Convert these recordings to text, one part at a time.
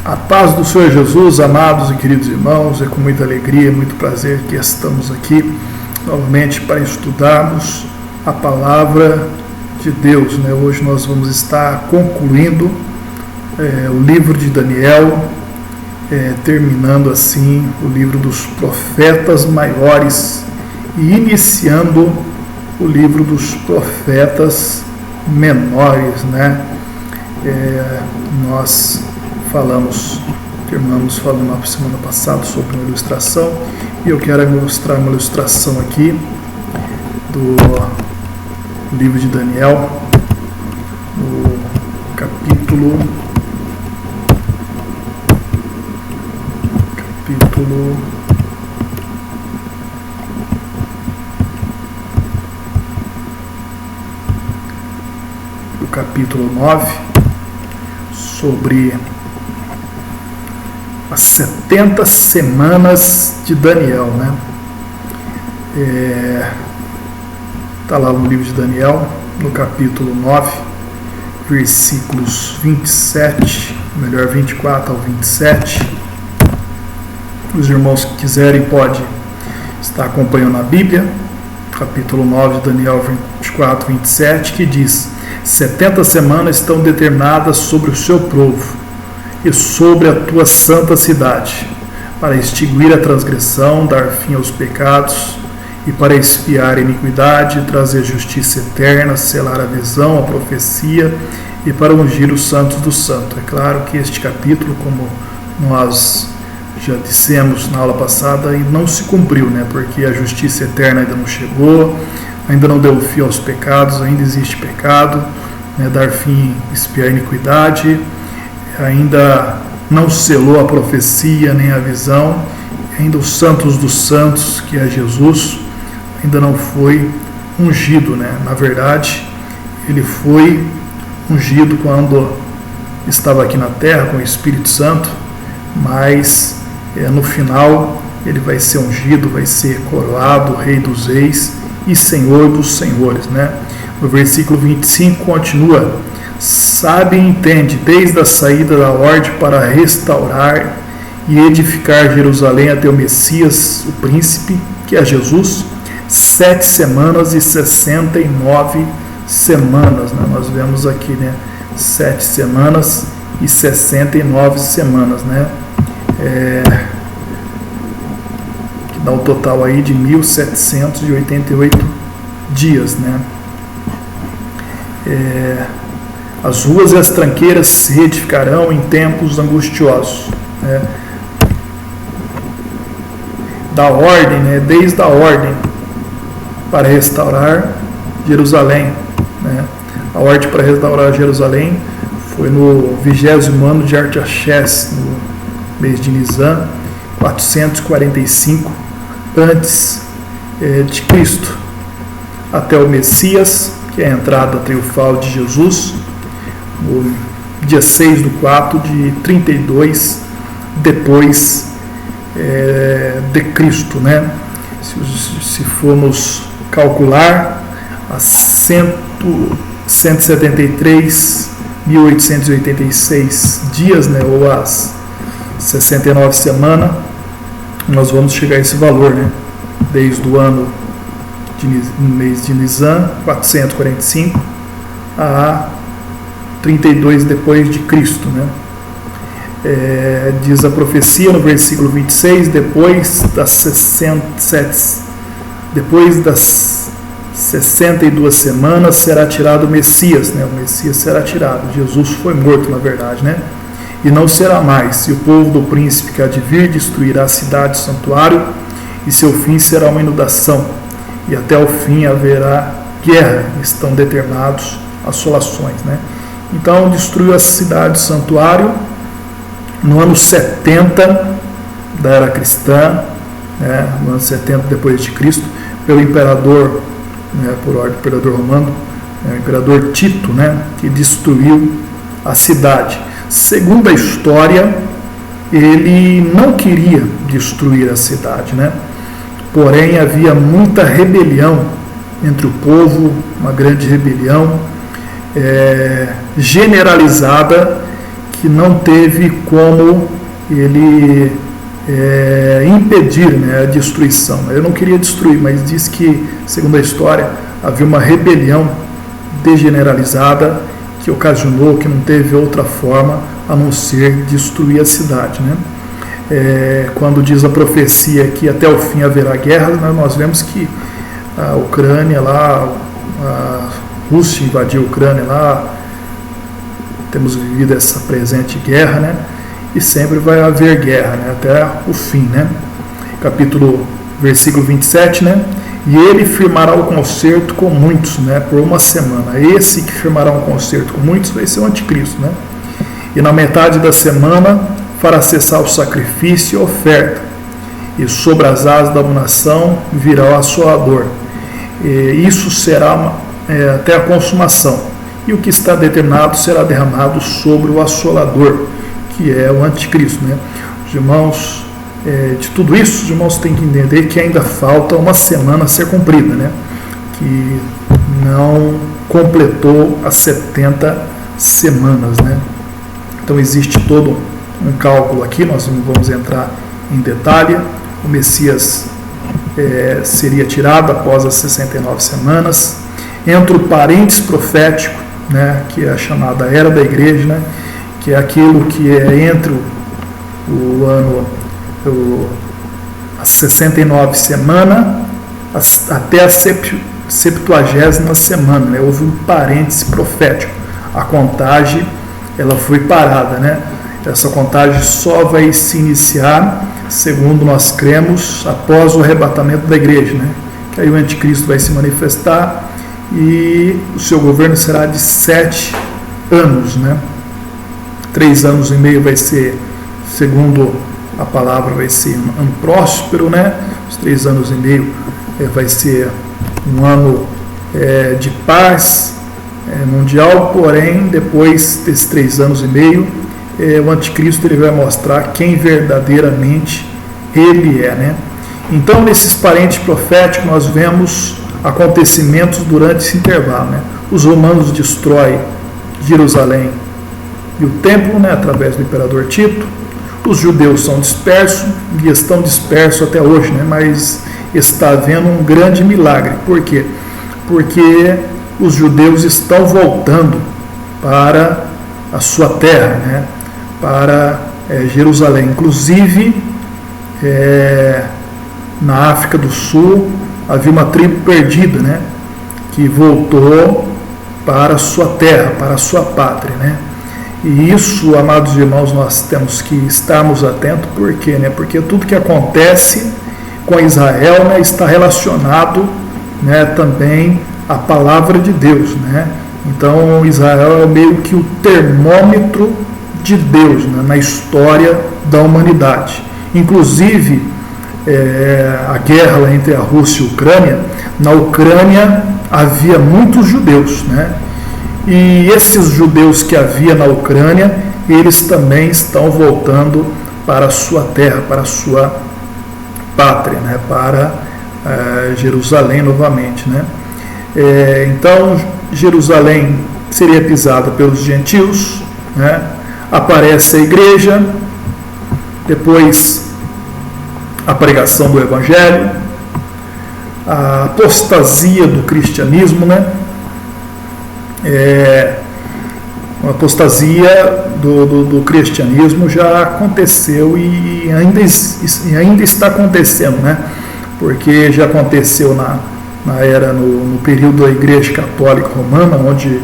A paz do Senhor Jesus, amados e queridos irmãos, é com muita alegria, muito prazer que estamos aqui novamente para estudarmos a palavra de Deus. Hoje nós vamos estar concluindo o livro de Daniel, terminando assim o livro dos profetas maiores e iniciando o livro dos profetas menores. Nós terminamos falando na semana passada sobre uma ilustração, e eu quero mostrar uma ilustração aqui do livro de Daniel, no capítulo 9, sobre as 70 semanas de Daniel, Está lá no livro de Daniel, no capítulo 9, versículos 24 ao 27. Os irmãos que quiserem podem estar acompanhando a Bíblia, capítulo 9 de Daniel, 24 e 27, que diz: 70 semanas estão determinadas sobre o seu povo e sobre a tua santa cidade, para extinguir a transgressão, dar fim aos pecados, e para expiar a iniquidade, trazer justiça eterna, selar a visão, a profecia, e para ungir os santos do santo. É claro que este capítulo, como nós já dissemos na aula passada, não se cumpriu, porque a justiça eterna ainda não chegou, ainda não deu fim aos pecados, ainda existe pecado, dar fim, expiar a iniquidade, ainda não selou a profecia nem a visão, ainda os santos dos santos, que é Jesus, ainda não foi ungido. Na verdade, ele foi ungido quando estava aqui na terra com o Espírito Santo, mas no final ele vai ser ungido, vai ser coroado Rei dos Reis e Senhor dos Senhores. No versículo 25 continua: sabe e entende, desde a saída da ordem para restaurar e edificar Jerusalém até o Messias, o príncipe, que é Jesus, 7 semanas e 69 semanas. Nós vemos aqui, 7 semanas e 69 semanas, que dá um total aí de 1788 dias, As ruas e as tranqueiras se reedificarão em tempos angustiosos. Da ordem, desde a ordem para restaurar Jerusalém. A ordem para restaurar Jerusalém foi no 20º ano de Artaxerxes, no mês de Nisan, 445 antes de Cristo, até o Messias, que é a entrada triunfal de Jesus, no dia 6 de 4 de 32 depois de Cristo. Se formos calcular, as 173.886 dias, ou as 69 semanas, nós vamos chegar a esse valor, desde o ano no mês de Nisan, 445, a 32 depois de Cristo. Diz a profecia no versículo 26, depois das 62 semanas será tirado o Messias. O Messias será tirado. Jesus foi morto, na verdade, e não será mais. E o povo do príncipe que há de vir destruirá a cidade e o santuário, e seu fim será uma inundação. E até o fim haverá guerra. Estão determinados assolações. Então destruiu a cidade e o santuário no ano 70 da era cristã, no ano 70 depois de Cristo, pelo imperador, por ordem do imperador romano, o imperador Tito, que destruiu a cidade. Segundo a história, ele não queria destruir a cidade, porém havia muita rebelião entre o povo, uma grande rebelião generalizada, que não teve como ele impedir, né, a destruição. Eu não queria destruir, mas diz que, segundo a história, havia uma rebelião degeneralizada que ocasionou que não teve outra forma a não ser destruir a cidade, né? Quando diz a profecia que até o fim haverá guerra, nós vemos que a Ucrânia lá, a Rússia invadiu a Ucrânia lá, temos vivido essa presente guerra, né? E sempre vai haver guerra, né? Até o fim, né? Versículo 27, né? E ele firmará o concerto com muitos, né? Por uma semana. Esse que firmará um concerto com muitos vai ser o anticristo, né? E na metade da semana fará cessar o sacrifício e a oferta, e sobre as asas da abominação virá o assolador. E isso será até a consumação, e o que está determinado será derramado sobre o assolador, que é o anticristo, né? Os irmãos, de tudo isso, os irmãos têm que entender que ainda falta uma semana a ser cumprida, né? Que não completou as 70 semanas, né? Então existe todo um cálculo aqui, nós não vamos entrar em detalhe. O Messias seria tirado após as 69 semanas. Entra o parênteses profético, né, que é a chamada Era da Igreja, né, que é aquilo que é entre as 69 semanas até a 70ª semana, né? Houve um parênteses profético. A contagem ela foi parada, né? Essa contagem só vai se iniciar, segundo nós cremos, após o arrebatamento da igreja, né? Que aí o anticristo vai se manifestar e o seu governo será de 7 anos, né? 3 anos e meio vai ser, segundo a palavra, vai ser um ano próspero, né? Os 3 anos e meio vai ser um ano de paz mundial, porém, depois desses 3 anos e meio, o anticristo ele vai mostrar quem verdadeiramente ele é, né? Então, nesses parênteses proféticos, nós vemos acontecimentos durante esse intervalo, né? Os romanos destroem Jerusalém e o templo, né, através do imperador Tito. Os judeus são dispersos e estão dispersos até hoje, né? Mas está havendo um grande milagre. Por quê? Porque os judeus estão voltando para a sua terra, né? Para Jerusalém. Inclusive, na África do Sul, havia uma tribo perdida, né? Que voltou para a sua terra, para a sua pátria, né? E isso, amados irmãos, nós temos que estarmos atentos. Por quê, né? Porque tudo que acontece com Israel, né, está relacionado, né, também à palavra de Deus, né? Então, Israel é meio que o termômetro de Deus, né, na história da humanidade. Inclusive, a guerra entre a Rússia e a Ucrânia, na Ucrânia havia muitos judeus, né? E esses judeus que havia na Ucrânia, eles também estão voltando para a sua terra, para a sua pátria, né? Para Jerusalém novamente, né? Então, Jerusalém seria pisada pelos gentios, né? Aparece a igreja, depois a pregação do evangelho, a apostasia do cristianismo, né? A apostasia do cristianismo já aconteceu e ainda está acontecendo, né? Porque já aconteceu no período da Igreja Católica Romana, onde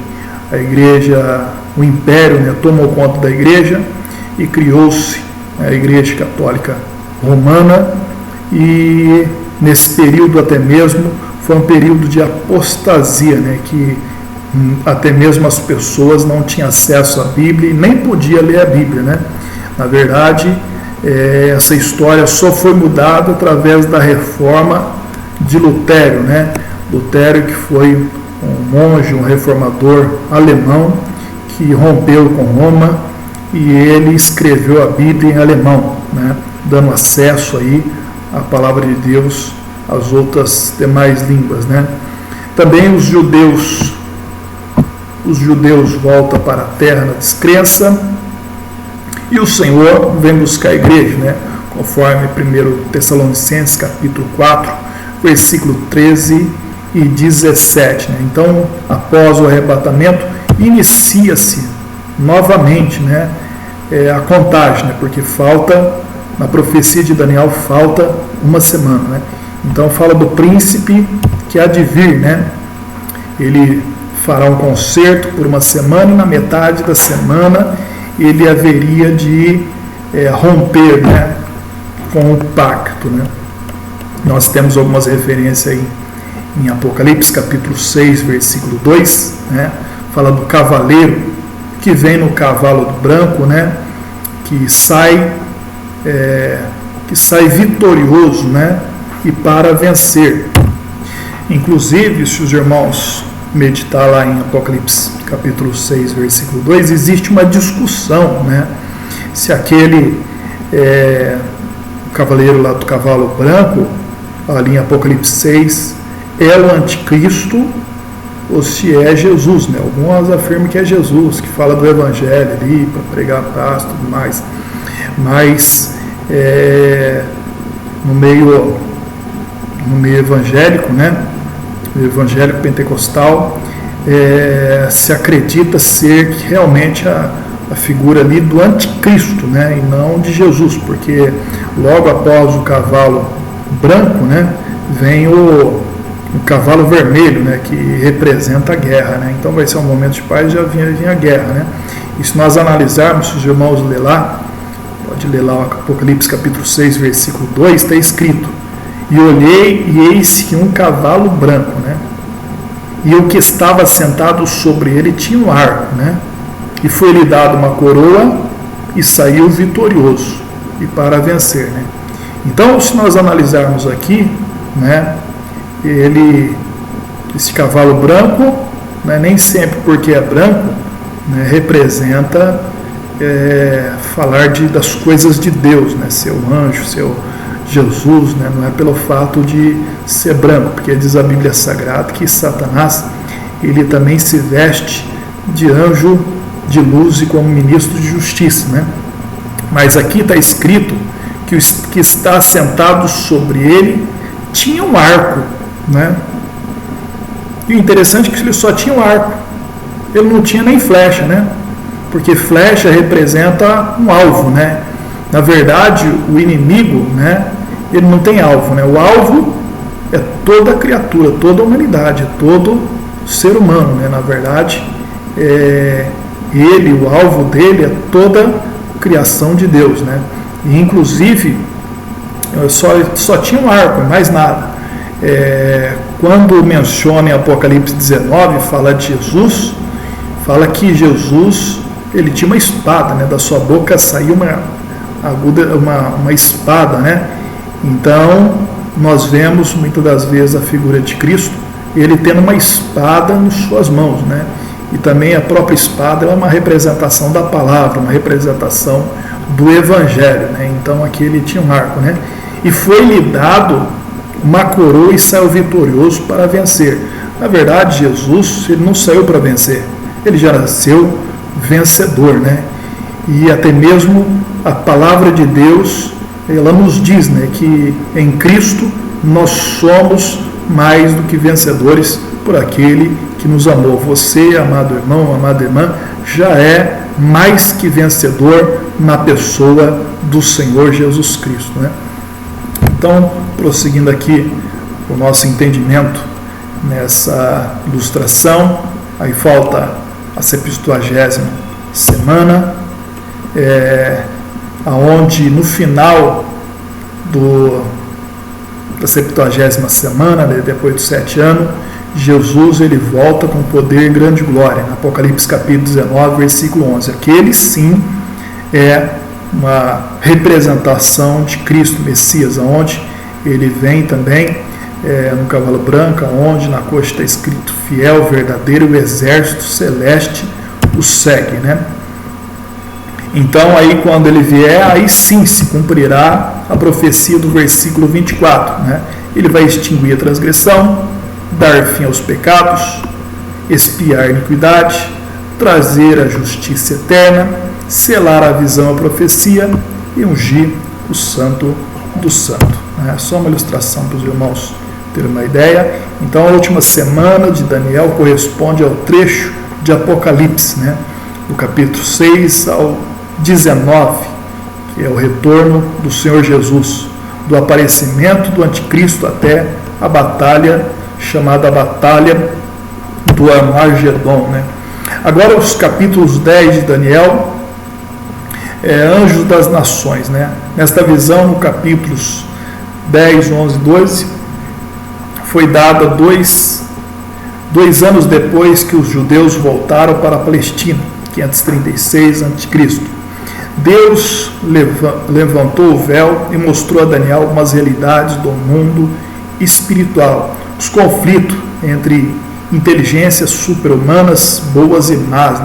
a igreja, o império, né, tomou conta da igreja e criou-se a Igreja Católica Romana, e nesse período até mesmo foi um período de apostasia, né, que até mesmo as pessoas não tinham acesso à Bíblia e nem podiam ler a Bíblia, né? Na verdade, essa história só foi mudada através da reforma de Lutero, né? Lutero, que foi um monge, um reformador alemão, que rompeu com Roma e ele escreveu a Bíblia em alemão, né? Dando acesso aí à palavra de Deus às outras demais línguas, né? Também os judeus voltam para a terra na descrença, E o Senhor vem buscar a igreja, né? Conforme 1 Tessalonicenses capítulo 4, versículo 13 e 17. Né? Então, após o arrebatamento, inicia-se novamente, né, a contagem, né? Porque falta, na profecia de Daniel, falta uma semana. Né? Então, fala do príncipe que há de vir, né? Ele fará um concerto por uma semana e na metade da semana ele haveria de romper, né, com o pacto. Né? Nós temos algumas referências aí em Apocalipse capítulo 6, versículo 2, né? Fala do cavaleiro que vem no cavalo branco, né? que sai vitorioso, né? E para vencer. Inclusive, se os irmãos meditar lá em Apocalipse capítulo 6, versículo 2, existe uma discussão, né? Se aquele cavaleiro lá do cavalo branco, ali em Apocalipse 6, é o anticristo ou se é Jesus, né? Alguns afirmam que é Jesus, que fala do evangelho ali, para pregar a paz e tudo mais. Mas no meio evangélico, né? No evangélico pentecostal, se acredita ser que realmente a figura ali do anticristo, né? E não de Jesus, porque logo após o cavalo branco, né? Vem o cavalo vermelho, né, que representa a guerra, né? Então vai ser um momento de paz e já vinha a guerra, né? E se nós analisarmos, se os irmãos ler lá, pode ler lá o Apocalipse capítulo 6, versículo 2, está escrito: e olhei e eis que um cavalo branco, né? E o que estava sentado sobre ele tinha um arco, né? E foi-lhe dado uma coroa e saiu vitorioso e para vencer, né? Então, se nós analisarmos aqui, né, esse cavalo branco, né, nem sempre porque é branco, né, representa falar das coisas de Deus, né, seu anjo, seu Jesus, né, não é pelo fato de ser branco, porque diz a Bíblia Sagrada que Satanás, ele também se veste de anjo de luz e como ministro de justiça, né? Mas aqui está escrito que o que está sentado sobre ele tinha um arco, né? E o interessante é que ele só tinha um arco, ele não tinha nem flecha, né? Porque flecha representa um alvo, né? Na verdade, o inimigo, né, ele não tem alvo, né? O alvo é toda a criatura, toda a humanidade, é todo ser humano, né? Na verdade, o alvo dele é toda a criação de Deus, né? E inclusive só tinha um arco, mais nada. Quando menciona em Apocalipse 19, fala de Jesus, fala que Jesus, ele tinha uma espada, né? Da sua boca saiu uma espada, né? Então nós vemos muitas das vezes a figura de Cristo, ele tendo uma espada nas suas mãos, né? E também a própria espada é uma representação da palavra, uma representação do evangelho, né? Então aqui ele tinha um arco, né? E foi-lhe dado uma coroa e saiu vitorioso para vencer. Na verdade, Jesus, ele não saiu para vencer, ele já nasceu vencedor, né? E até mesmo a palavra de Deus, ela nos diz, né, que em Cristo nós somos mais do que vencedores por aquele que nos amou. Você, amado irmão, amada irmã, já é mais que vencedor na pessoa do Senhor Jesus Cristo, né? Então, prosseguindo aqui o nosso entendimento nessa ilustração, aí falta a 70ª semana, aonde no final da 70ª semana, depois dos 7 anos, Jesus ele volta com poder e grande glória. No Apocalipse capítulo 19, versículo 11. Aquele sim é uma representação de Cristo Messias, onde ele vem também no cavalo branco, onde na coxa está escrito fiel, verdadeiro, o exército celeste o segue, né? Então aí quando ele vier, aí sim se cumprirá a profecia do versículo 24, né? Ele vai extinguir a transgressão, dar fim aos pecados, expiar a iniquidade, trazer a justiça eterna, selar a visão, a profecia e ungir o santo do santo. É só uma ilustração para os irmãos terem uma ideia. Então, a última semana de Daniel corresponde ao trecho de Apocalipse, do capítulo 6 ao 19, que é o retorno do Senhor Jesus, do aparecimento do anticristo até a batalha, chamada Batalha do Armagedon. Agora, os capítulos 10 de Daniel, Anjos das Nações. Nesta visão, no capítulos 10, 11 e 12, foi dada dois anos depois que os judeus voltaram para a Palestina, 536 a.C. Deus levantou o véu e mostrou a Daniel algumas realidades do mundo espiritual, os conflitos entre inteligências super-humanas, boas e más,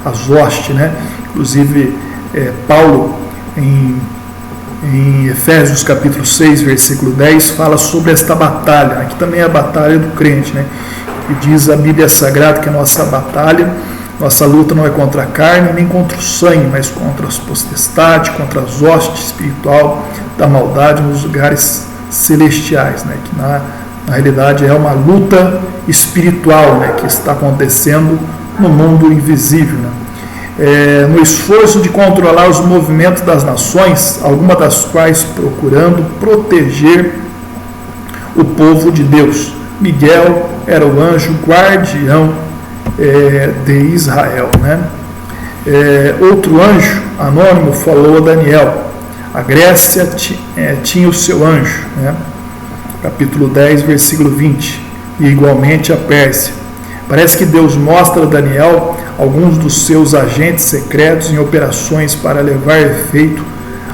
as hostes, Inclusive, Paulo, em Efésios capítulo 6, versículo 10, fala sobre esta batalha, que também é a batalha do crente, E diz a Bíblia Sagrada que a nossa batalha, nossa luta não é contra a carne, nem contra o sangue, mas contra as potestades, contra as hostes espiritual da maldade nos lugares celestiais, que na realidade é uma luta espiritual, que está acontecendo no mundo invisível, no esforço de controlar os movimentos das nações, algumas das quais procurando proteger o povo de Deus. Miguel era o anjo guardião de Israel. Outro anjo anônimo falou a Daniel. A Grécia tinha o seu anjo, capítulo 10, versículo 20, e igualmente a Pérsia. Parece que Deus mostra a Daniel alguns dos seus agentes secretos em operações para levar a efeito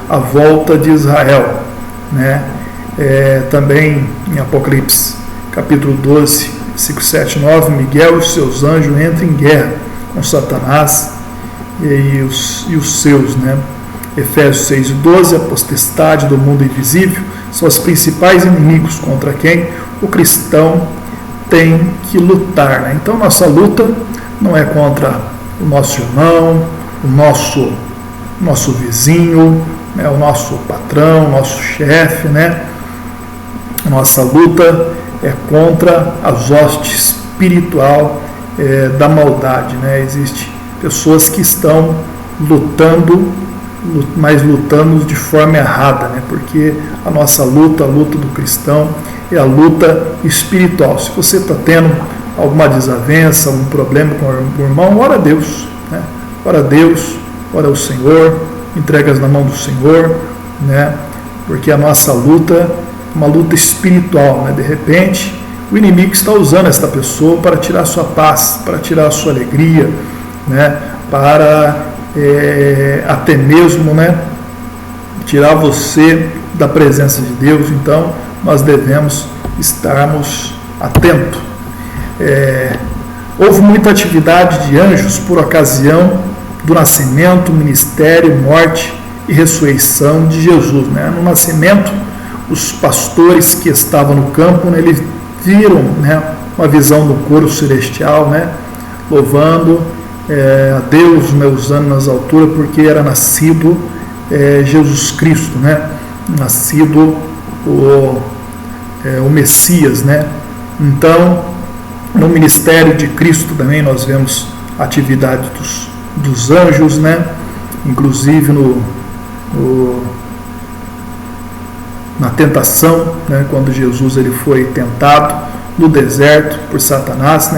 a volta de Israel. Também em Apocalipse, capítulo 12, versículo 7 e 9, Miguel e os seus anjos entram em guerra com Satanás e os seus. Efésios 6 e 12, a potestade do mundo invisível são os principais inimigos contra quem o cristão tem que lutar. Então, nossa luta não é contra o nosso irmão, o nosso vizinho, o nosso patrão, o nosso chefe. Nossa luta é contra as hostes espiritual da maldade. Existem pessoas que estão lutando, mas lutando de forma errada, porque a nossa luta, a luta do cristão, é a luta espiritual. Se você está tendo alguma desavença, algum problema com o irmão, ora a Deus, ora a Deus, ora ao Senhor, entregas na mão do Senhor, porque a nossa luta é uma luta espiritual. De repente, o inimigo está usando esta pessoa para tirar sua paz, para tirar a sua alegria, para até mesmo tirar você da presença de Deus. Então, nós devemos estarmos atentos. Houve muita atividade de anjos por ocasião do nascimento, ministério, morte e ressurreição de Jesus. No nascimento, os pastores que estavam no campo, eles viram uma visão do coro celestial, louvando a Deus, usando nas alturas, porque era nascido Jesus Cristo, nascido o Messias. Então, no ministério de Cristo também nós vemos a atividade dos anjos, inclusive na tentação, quando Jesus ele foi tentado no deserto por Satanás.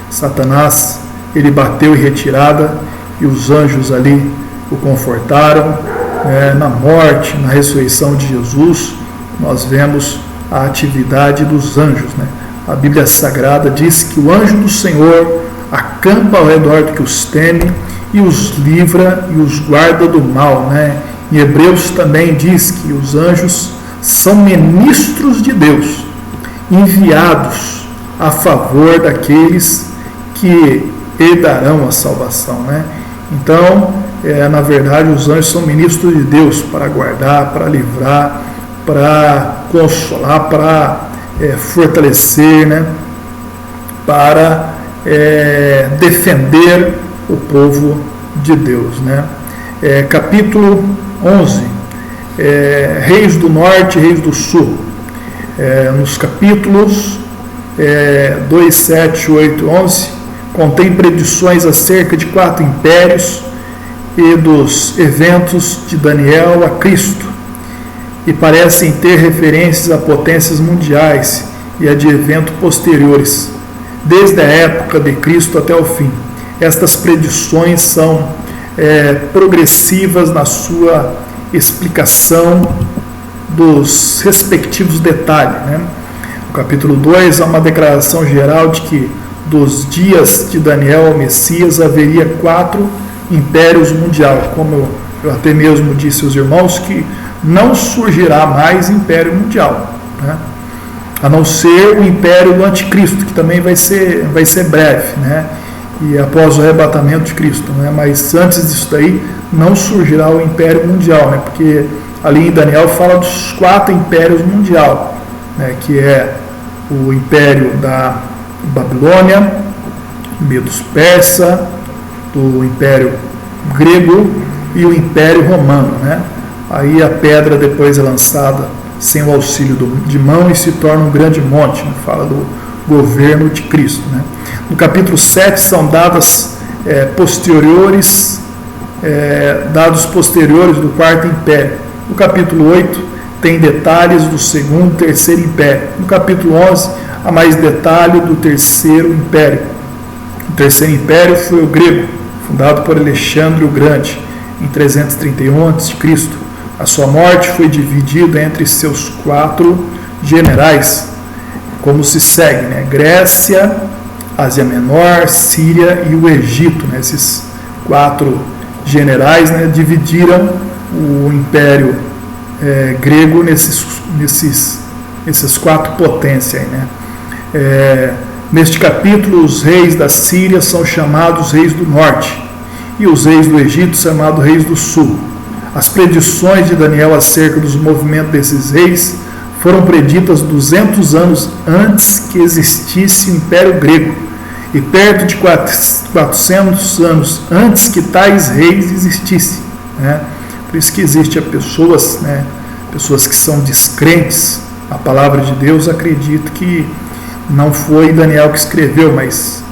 Satanás ele bateu em retirada e os anjos ali o confortaram. Na morte, na ressurreição de Jesus, nós vemos a atividade dos anjos. A Bíblia Sagrada diz que o anjo do Senhor acampa ao redor do que os teme e os livra e os guarda do mal. Em Hebreus também diz que os anjos são ministros de Deus, enviados a favor daqueles que herdarão a salvação. Então, na verdade, os anjos são ministros de Deus para guardar, para livrar, para consolar, para fortalecer, para defender o povo de Deus. Capítulo 11, Reis do Norte e Reis do Sul. Nos capítulos 2, 7, 8, 11, contém predições acerca de 4 impérios e dos eventos de Daniel a Cristo, e parecem ter referências a potências mundiais e a de eventos posteriores, desde a época de Cristo até o fim. Estas predições são progressivas na sua explicação dos respectivos detalhes, né? No capítulo 2 há uma declaração geral de que dos dias de Daniel ao Messias haveria 4 impérios mundiais, como eu até mesmo disse aos irmãos, que não surgirá mais império mundial, né? A não ser o império do anticristo, que também vai ser breve, né? E após o arrebatamento de Cristo, né? Mas antes disso daí não surgirá o império mundial, né? Porque ali em Daniel fala dos 4 impérios mundial, né? Que é o império da Babilônia, Medos Persa, do império grego e o império romano, né? Aí a pedra depois é lançada sem o auxílio de mão e se torna um grande monte, né? Fala do governo de Cristo, né? No capítulo 7 são dados posteriores do 4º império. No capítulo 8 tem detalhes do 2º e 3º império. No capítulo 11 há mais detalhe do 3º império. O 3º império foi o grego, fundado por Alexandre o Grande em 331 a.C. A sua morte foi dividida entre seus 4 generais, como se segue, né? Grécia, Ásia Menor, Síria e o Egito, né? Esses 4 generais, né, dividiram o império grego nesses 4 potências aí, né? Neste capítulo, os reis da Síria são chamados reis do norte e os reis do Egito chamados reis do sul. As predições de Daniel acerca dos movimentos desses reis foram preditas 200 anos antes que existisse o Império Grego e perto de 400 anos antes que tais reis existissem, né? Por isso que existem pessoas, né, pessoas que são descrentes à palavra de Deus, acreditam que não foi Daniel que escreveu, mas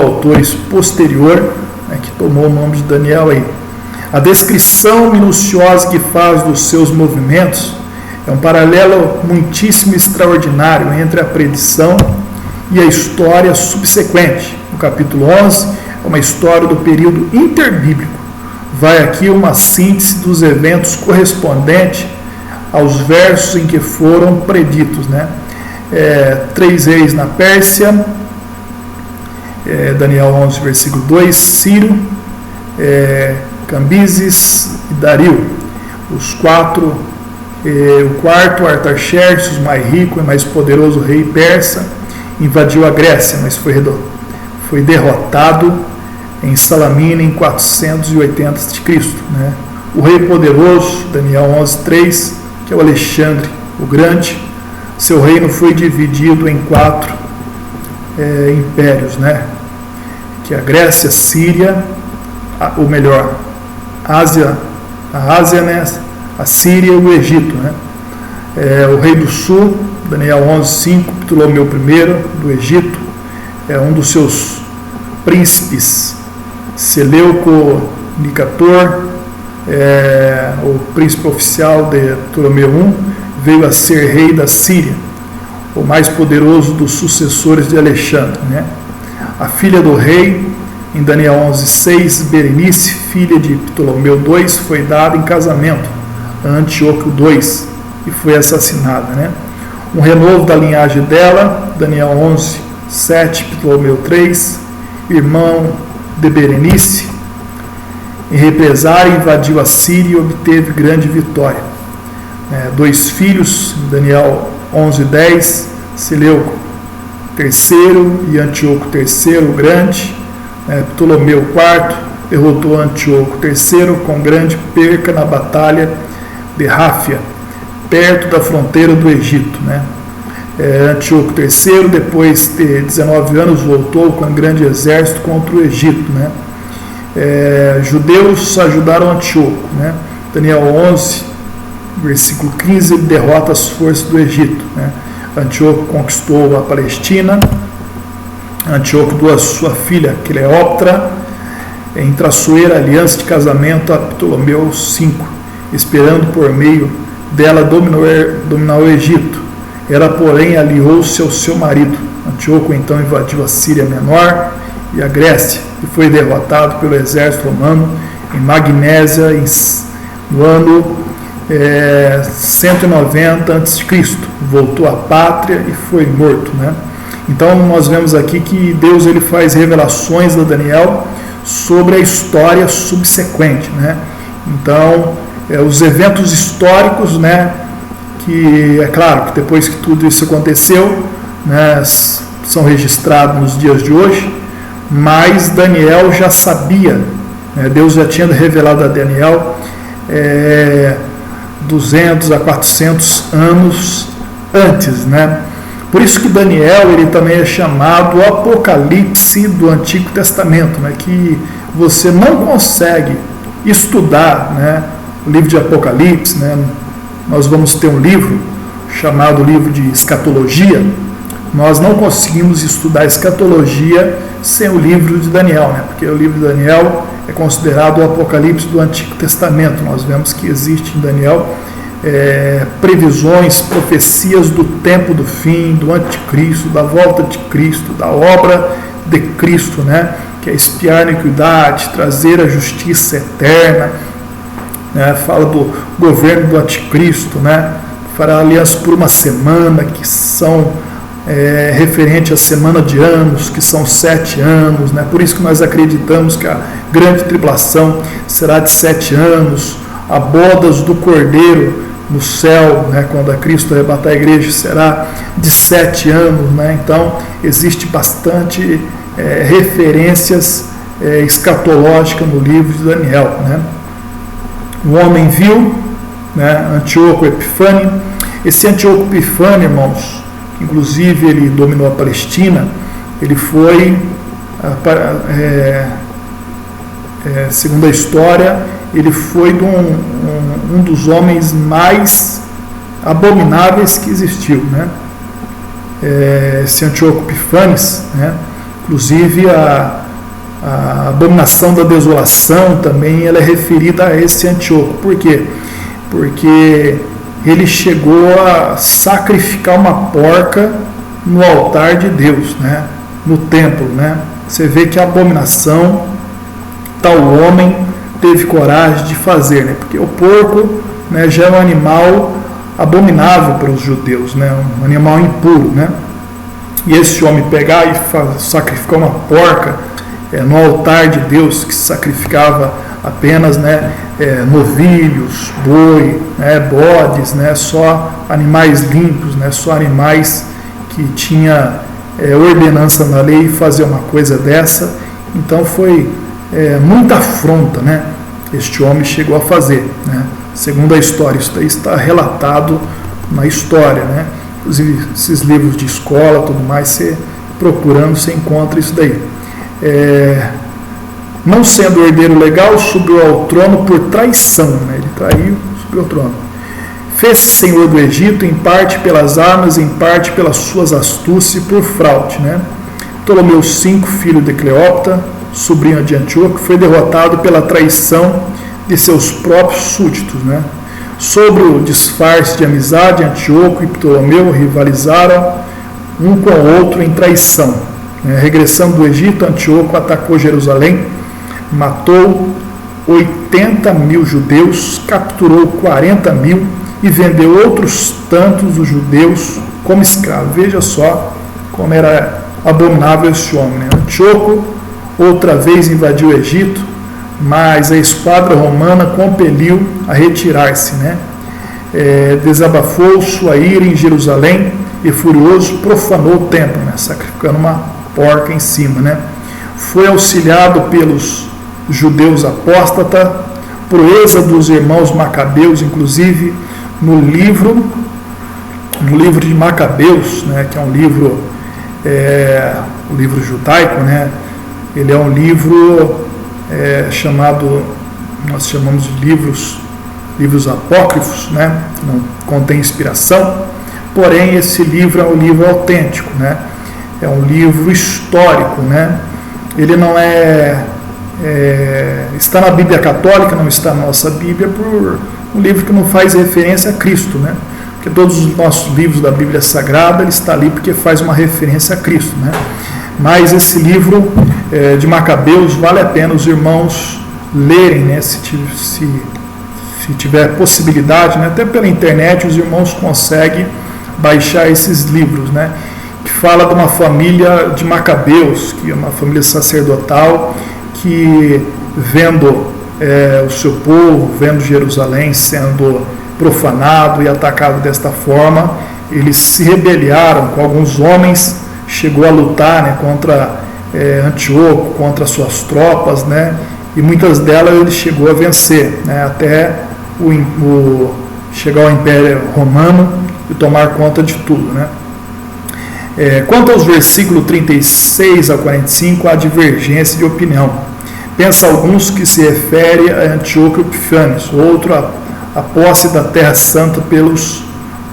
autores posterior, né, que tomou o nome de Daniel aí. A descrição minuciosa que faz dos seus movimentos é um paralelo muitíssimo extraordinário entre a predição e a história subsequente. No capítulo 11 é uma história do período interbíblico. Vai aqui uma síntese dos eventos correspondentes aos versos em que foram preditos, né? 3 reis na Pérsia, Daniel 11, versículo 2, Ciro, Cambises e Dario. O quarto, Artaxerxes, o mais rico e mais poderoso rei persa, invadiu a Grécia, mas foi derrotado em Salamina em 480 a.C., né? O rei poderoso, Daniel 11, 3, que é o Alexandre o Grande, seu reino foi dividido em 4 impérios, né? Que é a Grécia, Síria, a Ásia, né? A Síria e o Egito, né? O rei do sul, Daniel 11, 5, Ptolomeu I do Egito, um dos seus príncipes, Seleuco Nicator, o príncipe oficial de Ptolomeu I, veio a ser rei da Síria, o mais poderoso dos sucessores de Alexandre, né? A filha do rei, em Daniel 11, 6, Berenice, filha de Ptolomeu II, foi dada em casamento a Antíoco II e foi assassinada, né? Um renovo da linhagem dela, Daniel 11, 7, Ptolomeu III, irmão de Berenice, em represália invadiu a Síria e obteve grande vitória. 2 filhos, Daniel 11, 10, Seleuco III e Antíoco III o Grande. Ptolomeu IV derrotou Antíoco III com grande perca na batalha de Ráfia, perto da fronteira do Egito, né? Antíoco III, depois de 19 anos, voltou com um grande exército contra o Egito, né? judeus ajudaram Antíoco, né? Daniel 11, versículo 15, ele derrota as forças do Egito, né? Antíoco conquistou a Palestina. Antíoco deu a sua filha Cleópatra em traiçoeira aliança de casamento a Ptolomeu V, esperando por meio dela dominar o Egito. Ela, porém, aliou-se ao seu marido. Antíoco então invadiu a Síria Menor e a Grécia e foi derrotado pelo exército romano em Magnésia no ano 190 a.C. Voltou à pátria e foi morto, né? Então nós vemos aqui que Deus ele faz revelações a Daniel sobre a história subsequente, né? Então os eventos históricos, né? Que é claro que depois que tudo isso aconteceu, né, são registrados nos dias de hoje, mas Daniel já sabia, né? Deus já tinha revelado a Daniel 200 a 400 anos antes, né? Por isso que Daniel ele também é chamado o Apocalipse do Antigo Testamento, né? Que você não consegue estudar, né, o livro de Apocalipse, né? Nós vamos ter um livro chamado livro de escatologia. Nós não conseguimos estudar escatologia sem o livro de Daniel, né? Porque o livro de Daniel é considerado o Apocalipse do Antigo Testamento. Nós vemos que existe em Daniel previsões, profecias do tempo do fim, do anticristo, da volta de Cristo, da obra de Cristo, né? Que é expiar a iniquidade, trazer a justiça eterna, né? Fala do governo do anticristo, né? Fará aliança por uma semana, que são referente à semana de anos, que são 7 anos, né? Por isso que nós acreditamos que a grande tribulação será de 7 anos, a bodas do Cordeiro no céu, né, quando a Cristo arrebatar a igreja, será de 7 anos, né? Então existe bastante referências escatológicas no livro de Daniel, né? O homem viu, né, Antíoco Epifânio. Esse Antíoco Epifânio, irmãos, inclusive ele dominou a Palestina, ele foi, segundo a história, ele foi um dos homens mais abomináveis que existiu, né? Esse Antíoco Epífanes, né? Inclusive a abominação da desolação também ela é referida a esse Antíoco. Por quê? Porque ele chegou a sacrificar uma porca no altar de Deus, né? No templo, né? Você vê que a abominação tal homem teve coragem de fazer, né? Porque o porco, né, já é um animal abominável para os judeus, né? Um animal impuro, né? E esse homem pegar e sacrificar uma porca no altar de Deus, que sacrificava apenas, né, novilhos, boi, né, bodes, né, só animais limpos, né, só animais que tinha ordenança na lei fazer uma coisa dessa. Então foi muita afronta, né, este homem chegou a fazer, né? Segundo a história, isso daí está relatado na história, né? Inclusive esses livros de escola, tudo mais, você procurando, você encontra isso daí. Não sendo herdeiro legal, subiu ao trono por traição, né? Ele traiu, subiu ao trono. Fez-se senhor do Egito, em parte pelas armas, em parte pelas suas astúcias e por fraude, né? Ptolomeu V, filho de Cleópatra, sobrinho de Antíoco, foi derrotado pela traição de seus próprios súditos, né? Sobre o disfarce de amizade, Antíoco e Ptolomeu rivalizaram um com o outro em traição. Regressando do Egito, Antíoco atacou Jerusalém, matou 80.000 judeus, capturou 40.000 e vendeu outros tantos dos judeus como escravos. Veja só como era abominável esse homem, né? Antíoco outra vez invadiu o Egito, mas a esquadra romana compeliu a retirar-se, né? Desabafou sua ira em Jerusalém e, furioso, profanou o templo, né? Sacrificando uma porca em cima, né? Foi auxiliado pelos judeus apóstatas, proeza dos irmãos Macabeus, inclusive no livro de Macabeus, né? Que é um livro, o livro judaico, né? Ele é um livro nós chamamos de livros apócrifos, né? Não contém inspiração, porém esse livro é um livro autêntico, né? É um livro histórico, né? Ele não está na Bíblia Católica, não está na nossa Bíblia, por um livro que não faz referência a Cristo, né? Porque todos os nossos livros da Bíblia Sagrada, ele está ali porque faz uma referência a Cristo, né? Mas esse livro de Macabeus vale a pena os irmãos lerem, né? Se tiver possibilidade, né? Até pela internet os irmãos conseguem baixar esses livros, né? Que fala de uma família de Macabeus, que é uma família sacerdotal, que vendo o seu povo, vendo Jerusalém sendo profanado e atacado desta forma, eles se rebelaram com alguns homens, chegou a lutar, né, contra Antíoco, contra suas tropas, né, e muitas delas ele chegou a vencer, né, até chegar ao Império Romano e tomar conta de tudo, né. Quanto aos versículos 36 a 45, há divergência de opinião. Pensa alguns que se refere a Antíoco Epífanes, outro a posse da Terra Santa pelos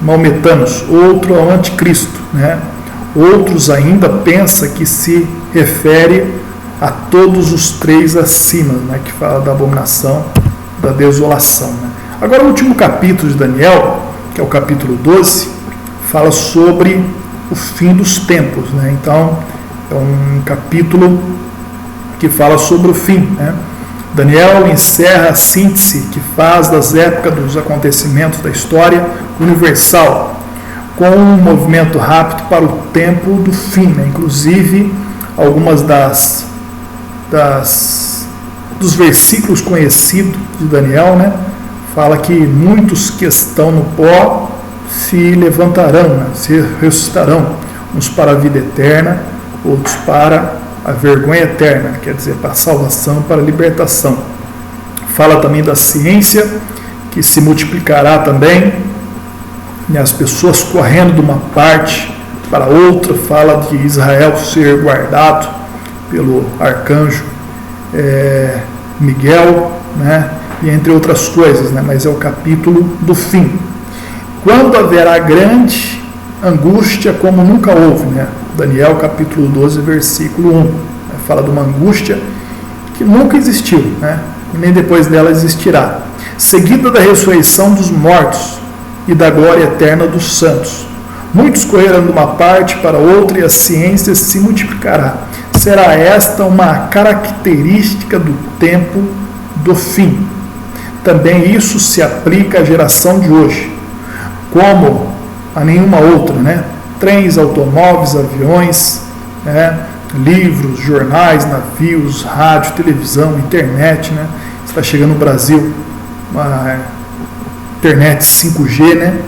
maometanos, outro ao Anticristo, né? Outros ainda pensam que se refere a todos os três acima, né? Que fala da abominação, da desolação, né? Agora o último capítulo de Daniel, que é o capítulo 12, fala sobre o fim dos tempos, né? Então é um capítulo que fala sobre o fim, né? Daniel encerra a síntese que faz das épocas dos acontecimentos da história universal, com um movimento rápido para o tempo do fim, né? Inclusive algumas dos versículos conhecidos de Daniel, né? Fala que muitos que estão no pó se levantarão, né? Se ressuscitarão, uns para a vida eterna, outros para a vergonha eterna, quer dizer, para a salvação, para a libertação. Fala também da ciência, que se multiplicará também, e as pessoas correndo de uma parte para outra. Fala de Israel ser guardado pelo arcanjo Miguel, né? E entre outras coisas, né? Mas é o capítulo do fim. Quando haverá grande angústia como nunca houve, né? Daniel capítulo 12, versículo 1, fala de uma angústia que nunca existiu, né? E nem depois dela existirá, seguida da ressurreição dos mortos e da glória eterna dos santos. Muitos correrão de uma parte para outra e a ciência se multiplicará. Será esta uma característica do tempo do fim. Também isso se aplica à geração de hoje, como a nenhuma outra, né? Trens, automóveis, aviões, né? Livros, jornais, navios, rádio, televisão, internet, né? Está chegando no Brasil uma internet 5G, né?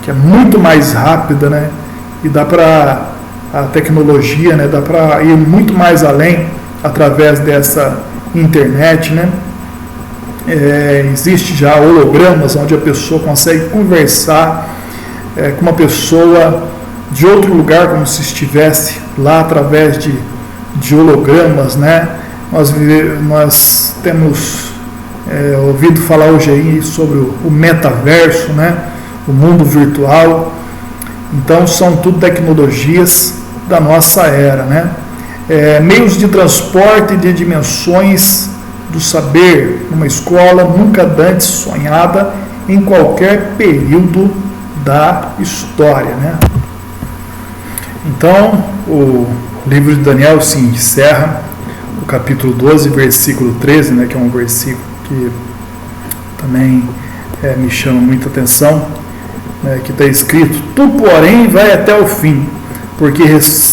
Que é muito mais rápida, né? E dá para a tecnologia, né? Dá para ir muito mais além através dessa internet, né? Existe já hologramas onde a pessoa consegue conversar com uma pessoa de outro lugar, como se estivesse lá através de hologramas, né? Nós temos ouvido falar hoje aí sobre o metaverso, né? O mundo virtual. Então são tudo tecnologias da nossa era, né? Meios de transporte de dimensões do saber, numa escola nunca antes sonhada em qualquer período da história, né? Então, o livro de Daniel se encerra, o capítulo 12, versículo 13, né, que é um versículo que também me chama muita atenção, né, que está escrito: Tu, porém, vai até o fim, porque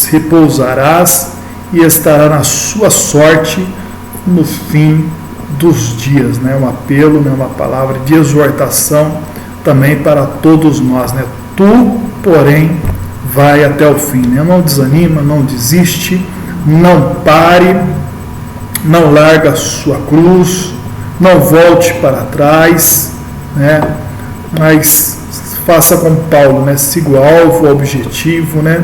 repousarás e estará na sua sorte no fim dos dias, né? Um apelo, né? Uma palavra de exortação também para todos nós, né? Tu, porém, vai até o fim, né? Não desanima, não desiste, não pare, não larga a sua cruz, não volte para trás, né? Mas faça como Paulo, né? Siga o alvo, o objetivo, né?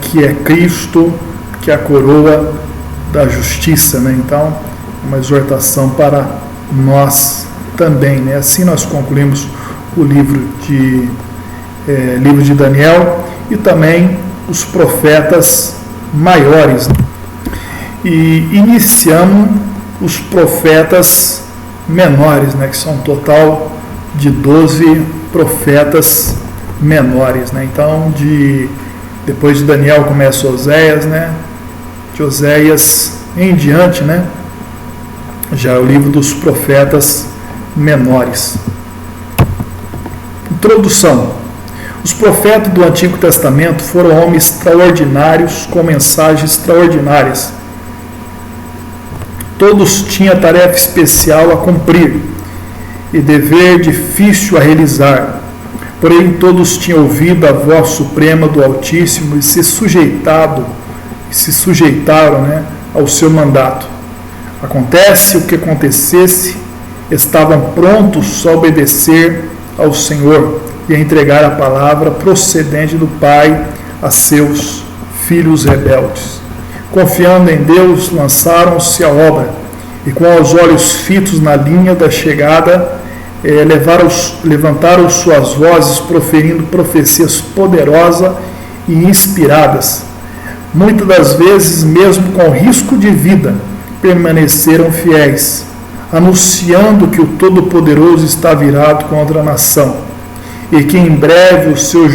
Que é Cristo, que é a coroa da justiça, né? Então, uma exortação para nós também, né? Assim nós concluímos o livro de Daniel e também os profetas maiores. E iniciamos os profetas menores, né? Que são um total de 12 profetas menores, né? Então, depois de Daniel começa Oséias, né? De Oséias em diante, né? Já é o livro dos profetas menores. Introdução. Os profetas do Antigo Testamento foram homens extraordinários com mensagens extraordinárias. Todos tinham tarefa especial a cumprir e dever difícil a realizar. Porém, todos tinham ouvido a voz suprema do Altíssimo e se sujeitaram, né, ao seu mandato. Acontece o que acontecesse, estavam prontos a obedecer ao Senhor e a entregar a palavra procedente do Pai a seus filhos rebeldes. Confiando em Deus, lançaram-se à obra e, com os olhos fitos na linha da chegada, levantaram suas vozes, proferindo profecias poderosas e inspiradas. Muitas das vezes, mesmo com risco de vida, permaneceram fiéis, anunciando que o Todo-Poderoso está virado contra a nação e que em breve o seu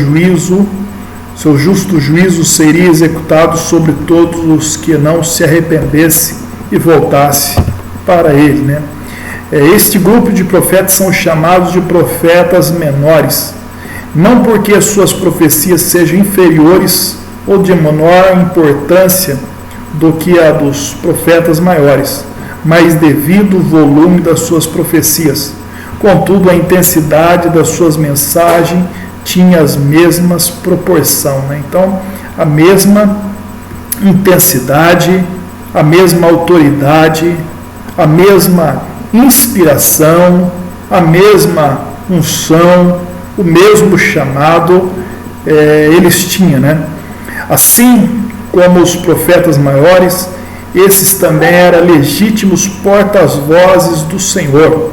justo juízo seria executado sobre todos os que não se arrependessem e voltassem para ele, né? Este grupo de profetas são chamados de profetas menores, não porque as suas profecias sejam inferiores ou de menor importância do que a dos profetas maiores, mas devido ao volume das suas profecias. Contudo, a intensidade das suas mensagens tinha as mesmas proporções, né? Então, a mesma intensidade, a mesma autoridade, a mesma inspiração, a mesma unção, o mesmo chamado eles tinham, né? Assim como os profetas maiores, esses também eram legítimos porta-vozes do Senhor.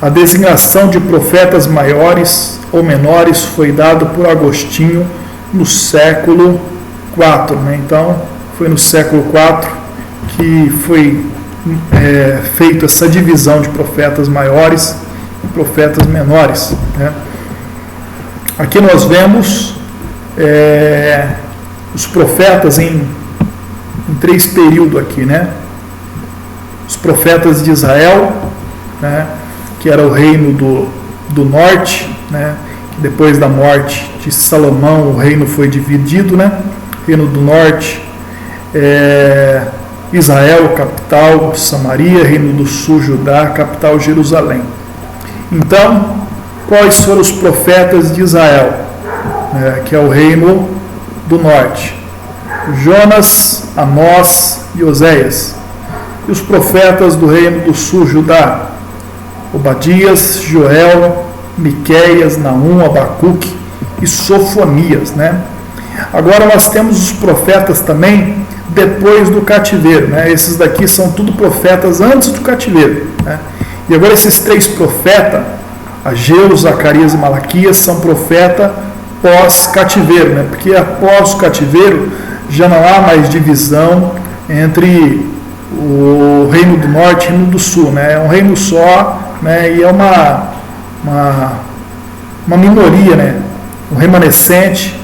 A designação de profetas maiores ou menores foi dada por Agostinho no século IV, né? Então, foi no século IV que foi feita essa divisão de profetas maiores e profetas menores, né? Aqui nós vemos os profetas em 3 períodos aqui, né? Os profetas de Israel, né? Que era o reino do norte, né? Que depois da morte de Salomão o reino foi dividido, né? Reino do norte, Israel, capital Samaria, reino do sul Judá, capital Jerusalém. Então, quais foram os profetas de Israel, que é o reino do norte? Jonas, Amós e Oséias. E os profetas do reino do sul Judá? Obadias, Joel, Miqueias, Naum, Abacuque e Sofonias, né? Agora nós temos os profetas também depois do cativeiro, né? Esses daqui são tudo profetas antes do cativeiro, né? E agora esses 3 profetas, Ageu, Zacarias e Malaquias, são profetas pós-cativeiro, né? Porque após o cativeiro já não há mais divisão entre o reino do norte e o reino do sul, né? É um reino só, né? E é uma minoria, né? Um remanescente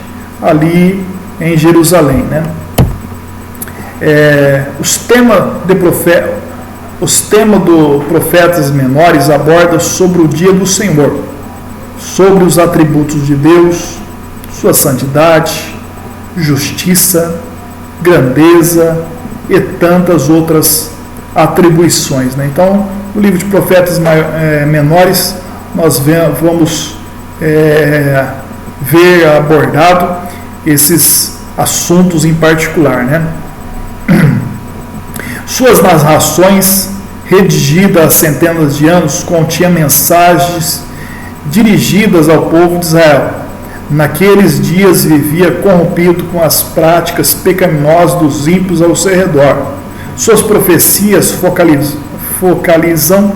ali em Jerusalém, né? Os temas do profetas menores abordam sobre o dia do Senhor, sobre os atributos de Deus, sua santidade, justiça, grandeza e tantas outras atribuições, né? Então, no livro de profetas menores, nós vamos ver abordado esses assuntos em particular, né? Suas narrações, redigidas há centenas de anos, continham mensagens dirigidas ao povo de Israel. Naqueles dias vivia corrompido com as práticas pecaminosas dos ímpios ao seu redor. Suas profecias focalizam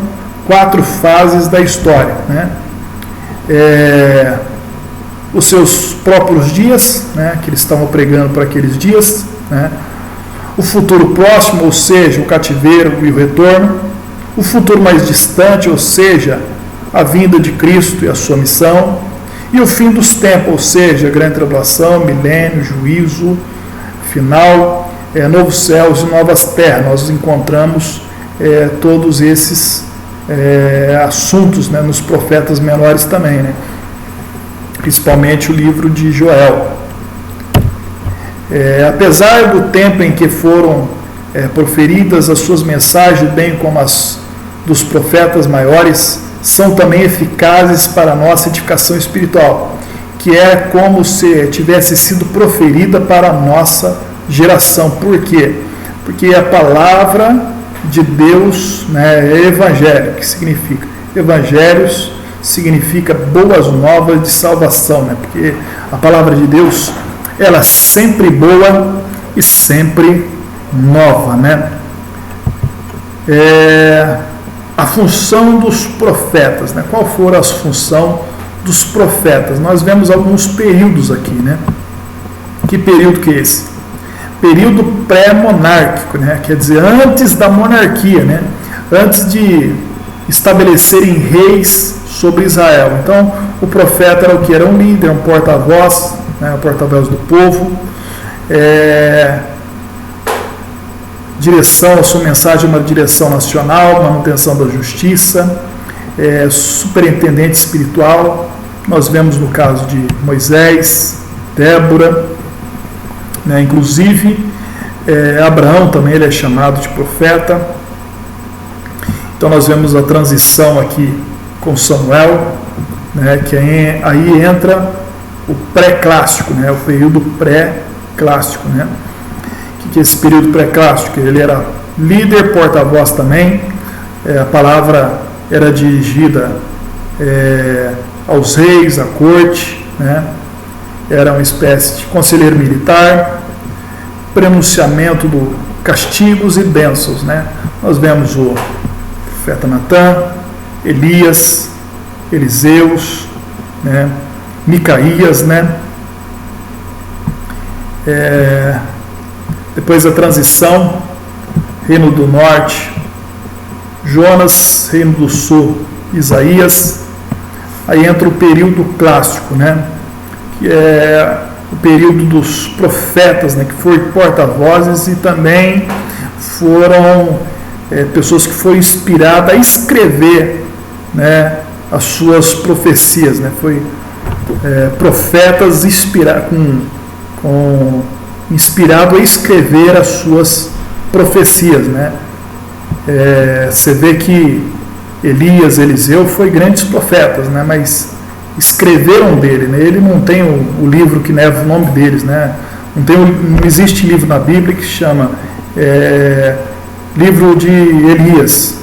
4 fases da história, né? Os seus próprios dias, né, que eles estavam pregando para aqueles dias, né? O futuro próximo, ou seja, o cativeiro e o retorno, o futuro mais distante, ou seja, a vinda de Cristo e a sua missão, e o fim dos tempos, ou seja, a grande tribulação, milênio, juízo final, novos céus e novas terras. Nós encontramos todos esses assuntos, né, nos profetas menores também, né? Principalmente o livro de Joel. Apesar do tempo em que foram proferidas as suas mensagens, bem como as dos profetas maiores, são também eficazes para a nossa edificação espiritual, que é como se tivesse sido proferida para a nossa geração. Por quê? Porque a palavra de Deus, né, é evangelho, que significa evangelhos, significa boas novas de salvação, né? Porque a palavra de Deus, ela é sempre boa e sempre nova, né? A função dos profetas, né? Qual for a função dos profetas? Nós vemos alguns períodos aqui, né? Que período que é esse? Período pré-monárquico, né? Quer dizer, antes da monarquia, né? Antes de estabelecerem reis sobre Israel. Então, o profeta era o que? Era um líder, um porta-voz, né? Um porta-voz do povo. Direção, a sua mensagem é uma direção nacional, manutenção da justiça, superintendente espiritual. Nós vemos no caso de Moisés, Débora, né? Inclusive Abraão também ele é chamado de profeta. Então nós vemos a transição aqui com Samuel, né? Que aí entra o pré-clássico, né? O período pré-clássico, né? Que esse período pré-clássico, ele era líder, porta-voz também, a palavra era dirigida aos reis, à corte, né? Era uma espécie de conselheiro militar, pronunciamento do castigos e bênçãos, né? Nós vemos o profeta Natã, Elias, Eliseus, né? Micaías, né? Depois a transição, Reino do Norte, Jonas, Reino do Sul, Isaías. Aí entra o período clássico, né? Que é o período dos profetas, né? Que foi porta-vozes e também foram pessoas que foram inspiradas a escrever, né? As suas profecias, né? Foi profetas inspirado a escrever as suas profecias, né? Você vê que Elias, Eliseu foi grandes profetas, né? Mas escreveram dele, né? Ele não tem o livro que leva o nome deles, né? Não existe livro na Bíblia que chama livro de Elias,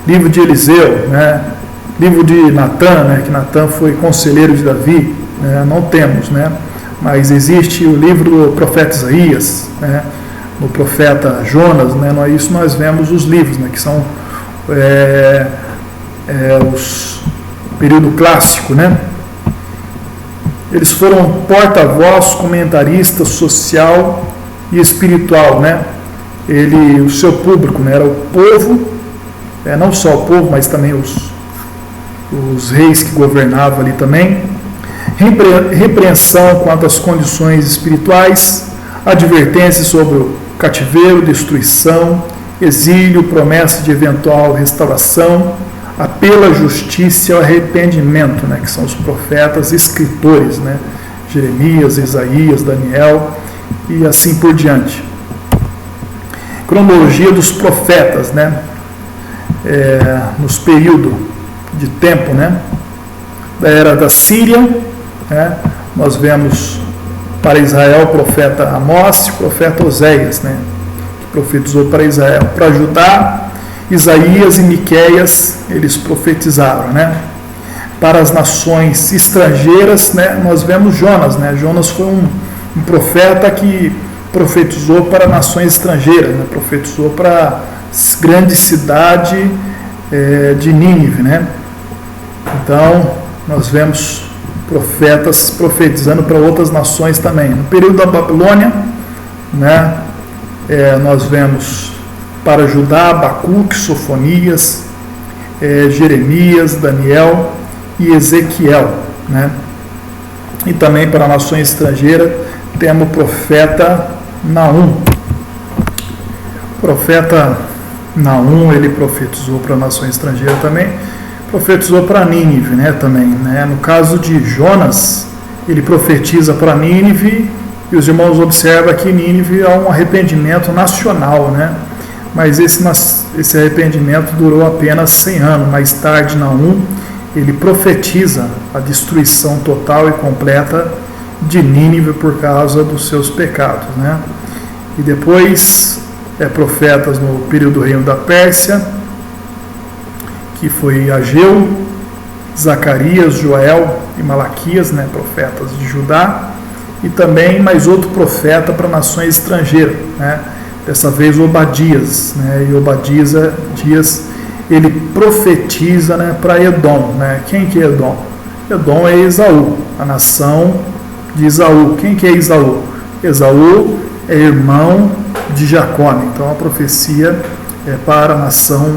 livro de Eliseu, né? Livro de Natã, né? Que Natã foi conselheiro de Davi, né? Não temos, né? Mas existe o livro do profeta Isaías, né? O profeta Jonas, né? Isso nós vemos os livros, né? Que são os período clássico, né? Eles foram porta-voz, comentarista social e espiritual, né? O seu público, né? Era o povo, não só o povo, mas também os reis que governavam ali também. Repreensão quanto às condições espirituais, advertência sobre o cativeiro, destruição, exílio, promessa de eventual restauração, apelo à justiça e ao arrependimento, né, que são os profetas escritores, né, Jeremias, Isaías, Daniel e assim por diante. Cronologia dos profetas, né, nos períodos de tempo, né, da era da Síria, né, nós vemos para Israel o profeta Amós e o profeta Oséias, né, que profetizou para Israel. Para Judá, Isaías e Miqueias, eles profetizaram, né. Para as nações estrangeiras, né, nós vemos Jonas, né. Jonas foi um profeta que profetizou para nações estrangeiras, né? Profetizou para a grande cidade de Nínive, né? Então, nós vemos profetas profetizando para outras nações também. No período da Babilônia, né? Nós vemos para Judá, Abacuque, Sofonias, Jeremias, Daniel e Ezequiel, né? E também para nações estrangeiras temos o profeta Naum. O profeta Naum, ele profetizou para nações estrangeiras também, profetizou para Nínive, né, também, né? No caso de Jonas, ele profetiza para Nínive, e os irmãos observam que Nínive há um arrependimento nacional, né? Mas esse arrependimento durou apenas 100 anos. Mais tarde, Naum, ele profetiza a destruição total e completa de Nínive por causa dos seus pecados, né? E depois, profetas no período do reino da Pérsia, que foi Ageu, Zacarias, Joel e Malaquias, né, profetas de Judá, e também mais outro profeta para nações estrangeiras, né? Dessa vez Obadias, né? E Obadias ele profetiza, né, para Edom, né? Quem que é Edom? Edom é Esaú, a nação de Esaú. Quem que é Esaú? Esaú é irmão de Jacó, né? Então a profecia é para a nação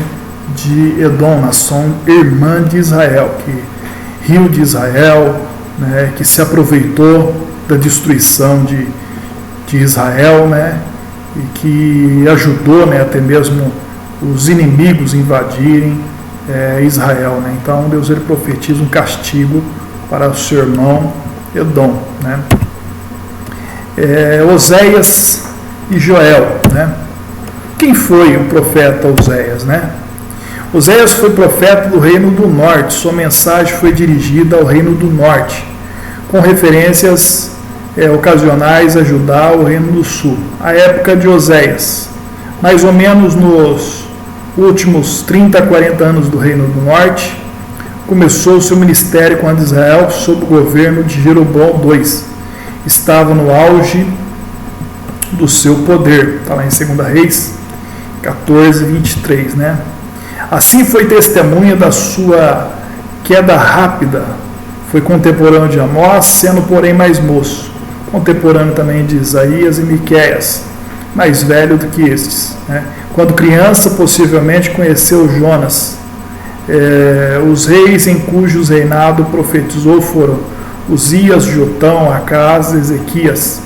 de Edom, nação irmã de Israel, que riu de Israel, né, que se aproveitou da destruição de Israel, né, e que ajudou, né, até mesmo os inimigos invadirem Israel, né. Então Deus, ele profetiza um castigo para o seu irmão Edom, né. Oséias e Joel, né. Quem foi o profeta Oséias, né? Oséias foi profeta do reino do norte. Sua mensagem foi dirigida ao reino do norte, com referências ocasionais a Judá, o reino do sul. A época de Oséias, mais ou menos nos últimos 30 a 40 anos do reino do norte, começou o seu ministério quando Israel, sob o governo de Jeroboão II, estava no auge do seu poder. Está lá em 2 Reis 14, 23, né? Assim foi testemunha da sua queda rápida. Foi contemporâneo de Amós, sendo porém mais moço. Contemporâneo também de Isaías e Miqueias, mais velho do que estes, né? Quando criança, possivelmente conheceu Jonas. Os reis em cujos reinado profetizou foram Uzias, Jotão, Acás, Ezequias,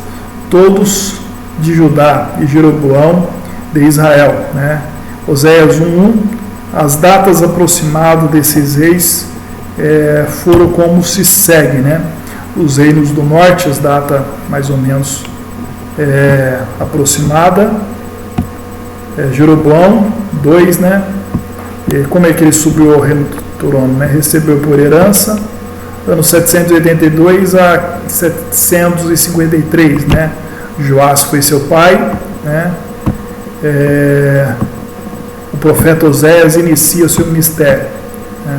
todos de Judá, e Jeroboão de Israel, né? Oséias 1:1. As datas aproximadas desses reis foram como se segue, né? Os reinos do norte, as datas mais ou menos aproximada. Jeroboão 2, né? Como é que ele subiu ao reino do trono, né? Recebeu por herança, ano 782 a 753, né? Joás foi seu pai, né? O profeta Oséias inicia seu ministério, né?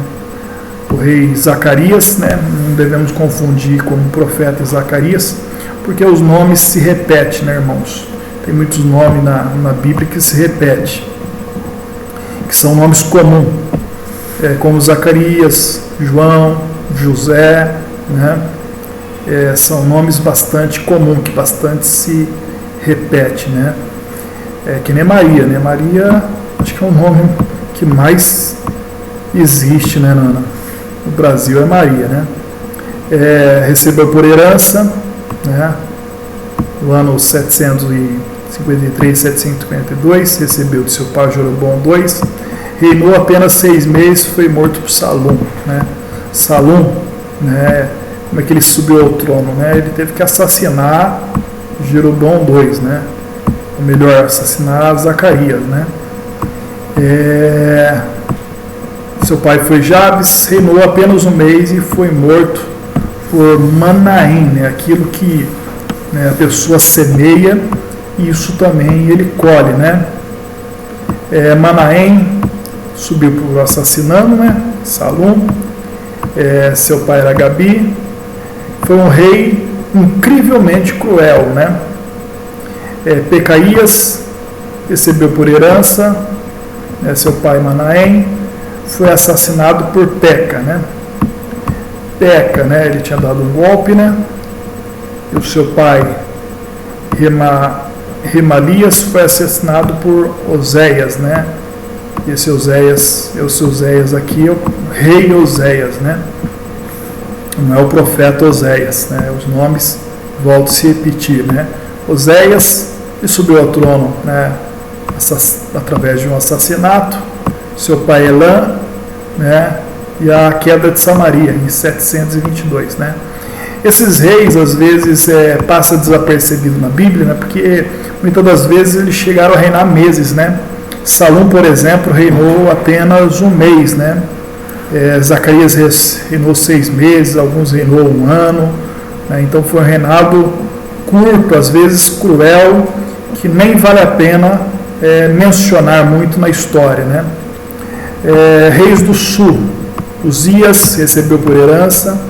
O rei Zacarias, né? Não devemos confundir com o profeta Zacarias, porque os nomes se repetem, né, irmãos? Tem muitos nomes na Bíblia que se repetem, que são nomes comuns, como Zacarias, João, José, né? São nomes bastante comuns, que bastante se repete, né? Que nem Maria, né? Maria, acho que é o nome que mais existe, né, no Brasil, é Maria, né? Recebeu por herança, né? No ano 753, 752, recebeu de seu pai Jeroboão II, reinou apenas 6 meses, foi morto por Salum, né? Salum, né? Como é que ele subiu ao trono, né? Ele teve que assassinar Jeroboão II, né? Ou melhor, assassinar Zacarias, né? Seu pai foi Jabes, reinou apenas 1 mês e foi morto por Manaém, né? Aquilo que, né, a pessoa semeia, isso também ele colhe, né? Manaém subiu por assassinando, né? Salum. Seu pai era Gabi. Foi um rei incrivelmente cruel, né? Pecaías recebeu por herança, seu pai Manaém foi assassinado por Peca, né? Peca, né? Ele tinha dado um golpe, né? E o seu pai Remalias foi assassinado por Oséias, né? E esse Oséias aqui é o rei Oséias, né? Não é o profeta Oséias, né? Os nomes voltam a se repetir, né? Oséias subiu ao trono, né? Através de um assassinato, seu pai Elã, né? E a queda de Samaria em 722, né? Esses reis às vezes passa desapercebido na Bíblia, né? Porque muitas das vezes eles chegaram a reinar meses, né? Salom, por exemplo, reinou apenas um mês, né? Zacarias reinou 6 meses, alguns reinou 1 ano, né? Então foi um reinado curto, às vezes cruel, que nem vale a pena mencionar muito na história, né? Reis do sul, Uzias recebeu por herança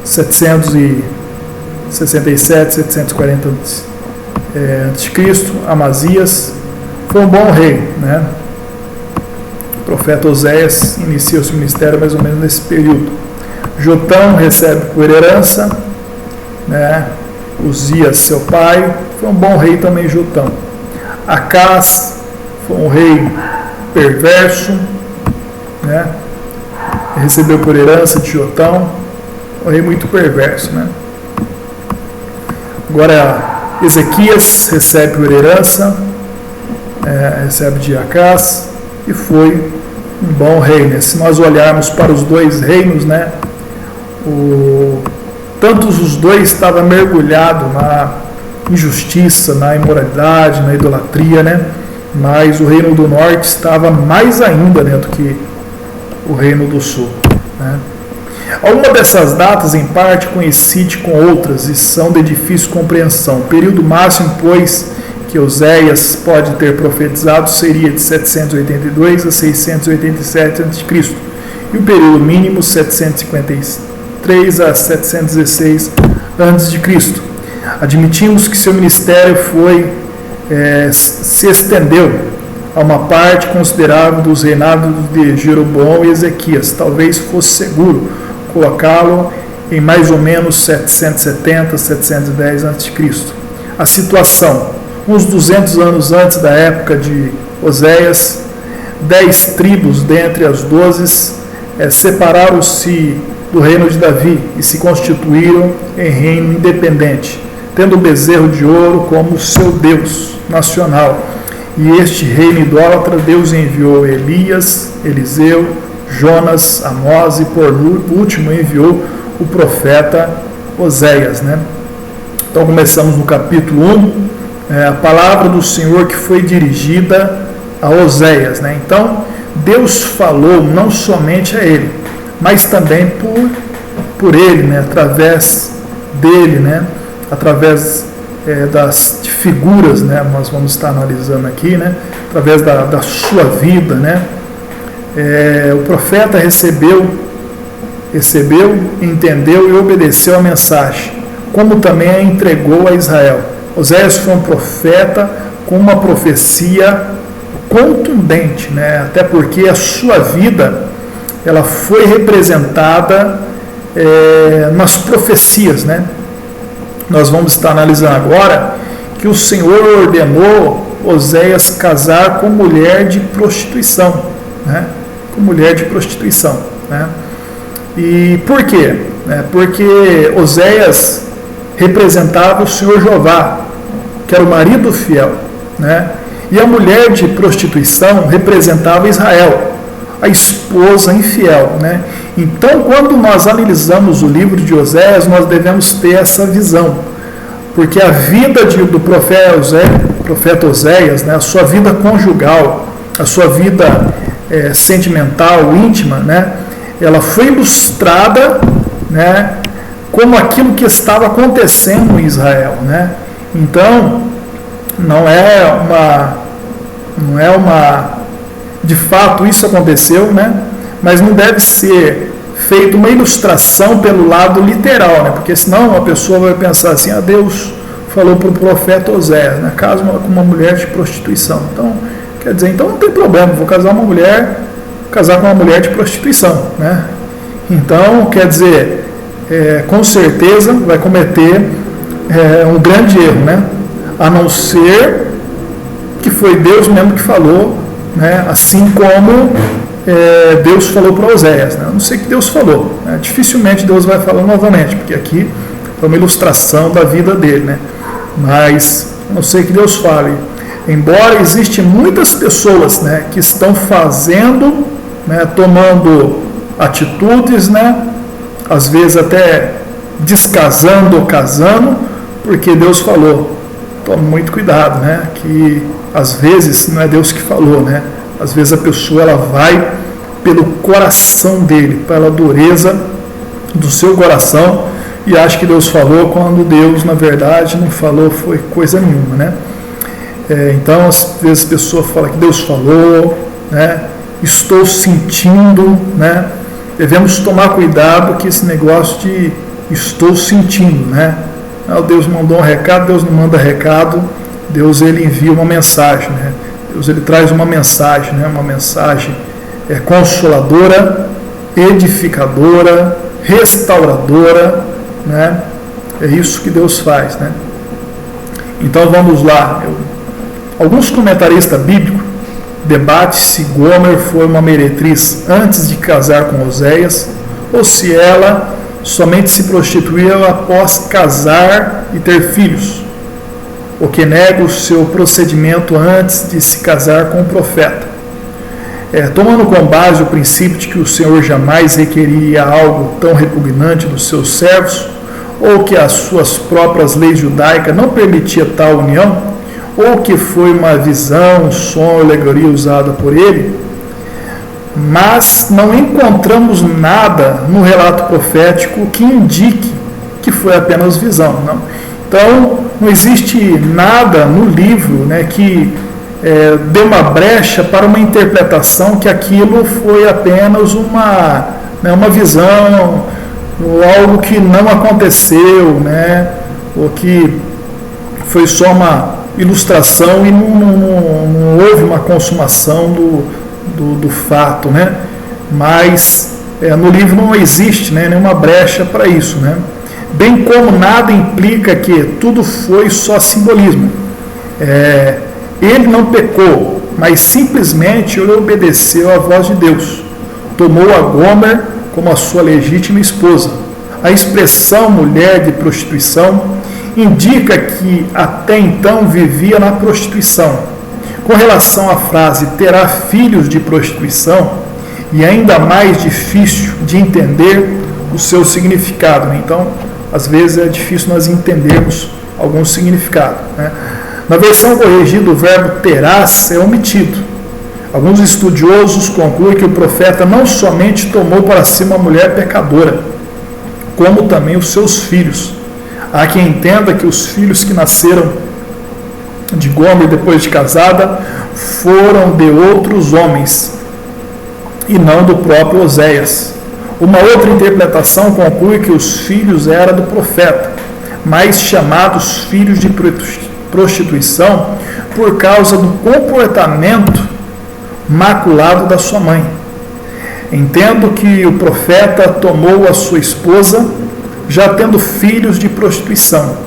767, 740 a.C. Amazias foi um bom rei, né? O profeta Oséias inicia o seu ministério mais ou menos nesse período. Jotão recebe por herança, né? Uzias, seu pai, foi um bom rei também, Jotão. Acás foi um rei perverso, né? Recebeu por herança de Jotão, um rei muito perverso, né? Agora Ezequias recebe por herança, recebe de Acás e foi um bom rei, né? Se nós olharmos para os dois reinos, né? Tantos os dois estavam mergulhados na injustiça, na imoralidade, na idolatria, né? Mas o reino do norte estava mais ainda, né, do que o reino do sul, né? Alguma dessas datas, em parte, coincide com outras e são de difícil compreensão. O período máximo, pois, que Oséias pode ter profetizado seria de 782 a 687 a.C. e o período mínimo 753 a 716 a.C. Admitimos que seu ministério se estendeu a uma parte considerável dos reinados de Jeroboão e Ezequias. Talvez fosse seguro colocá-lo em mais ou menos 770, 710 a.C. A situação: uns 200 anos antes da época de Oséias, 10 tribos dentre as 12 separaram-se do reino de Davi e se constituíram em reino independente, tendo o bezerro de ouro como seu Deus nacional. E este reino idólatra, Deus enviou Elias, Eliseu, Jonas, Amós e por último enviou o profeta Oséias, né? Então começamos no capítulo 1, a palavra do Senhor que foi dirigida a Oséias, né? Então Deus falou não somente a ele, mas também por ele, né? Através dele, né? Através das figuras, né? Nós vamos estar analisando aqui, né? Através da sua vida, né? O profeta recebeu, entendeu e obedeceu a mensagem, como também a entregou a Israel. Oséias foi um profeta com uma profecia contundente, né? Até porque a sua vida ela foi representada nas profecias, né? Nós vamos estar analisando agora que o Senhor ordenou Oséias casar com mulher de prostituição, né? Com mulher de prostituição, né? E por quê? Porque Oséias representava o Senhor Jeová, que era o marido fiel, né? E a mulher de prostituição representava Israel, a esposa infiel, né? Então, quando nós analisamos o livro de Oséias, nós devemos ter essa visão, porque a vida do profeta Oséias, né, a sua vida conjugal, a sua vida sentimental, íntima, né, ela foi ilustrada, né, como aquilo que estava acontecendo em Israel, né? Então, não é uma de fato isso aconteceu, né? Mas não deve ser feita uma ilustração pelo lado literal, né? Porque senão a pessoa vai pensar assim: Deus falou para o profeta Oséias, né? Casa com uma mulher de prostituição. Então, quer dizer, então não tem problema, vou casar com uma mulher de prostituição, né? Então, quer dizer, com certeza vai cometer um grande erro, né? A não ser que foi Deus mesmo que falou, né? Assim como Deus falou para Oséias, né? Eu não sei que Deus falou, né? Dificilmente Deus vai falar novamente, porque aqui é uma ilustração da vida dele, né? Mas não sei que Deus fale. Embora existem muitas pessoas, né, que estão fazendo, né, tomando atitudes, né, às vezes até descasando ou casando, porque Deus falou. Tome muito cuidado, né, que às vezes não é Deus que falou, né, às vezes a pessoa ela vai pelo coração dele, pela dureza do seu coração, e acha que Deus falou quando Deus na verdade não falou foi coisa nenhuma, né? Então às vezes a pessoa fala que Deus falou, né? Estou sentindo, né? Devemos tomar cuidado que esse negócio de estou sentindo, né? Deus mandou um recado, Deus não manda recado, Deus ele envia uma mensagem, né? Deus ele traz uma mensagem, né? Uma mensagem consoladora, edificadora, restauradora, né? É isso que Deus faz, né? Então vamos lá. Alguns comentaristas bíblicos debatem se Gomer foi uma meretriz antes de casar com Oséias ou se ela somente se prostituiu após casar e ter filhos, o que nega o seu procedimento antes de se casar com o profeta. Tomando com base o princípio de que o Senhor jamais requeria algo tão repugnante dos seus servos, ou que as suas próprias leis judaicas não permitiam tal união, ou que foi uma visão, um sonho, alegoria usada por ele, mas não encontramos nada no relato profético que indique que foi apenas visão. Não. Então, não existe nada no livro, né, que deu uma brecha para uma interpretação que aquilo foi apenas uma visão, ou algo que não aconteceu, né, ou que foi só uma ilustração e não houve uma consumação do fato, né? Mas no livro não existe, né, nenhuma brecha para isso, né? Bem como nada implica que tudo foi só simbolismo. Ele não pecou, mas simplesmente ele obedeceu à voz de Deus. Tomou a Gomer como a sua legítima esposa. A expressão mulher de prostituição indica que até então vivia na prostituição. Com relação à frase terá filhos de prostituição, e ainda mais difícil de entender o seu significado, né? Então, às vezes é difícil nós entendermos algum significado, né? Na versão corrigida, o verbo terás é omitido. Alguns estudiosos concluem que o profeta não somente tomou para si uma mulher pecadora, como também os seus filhos. Há quem entenda que os filhos que nasceram de Gomer depois de casada foram de outros homens e não do próprio Oséias. Uma outra interpretação conclui que os filhos eram do profeta, mas chamados filhos de prostituição por causa do comportamento maculado da sua mãe. Entendo que o profeta tomou a sua esposa já tendo filhos de prostituição.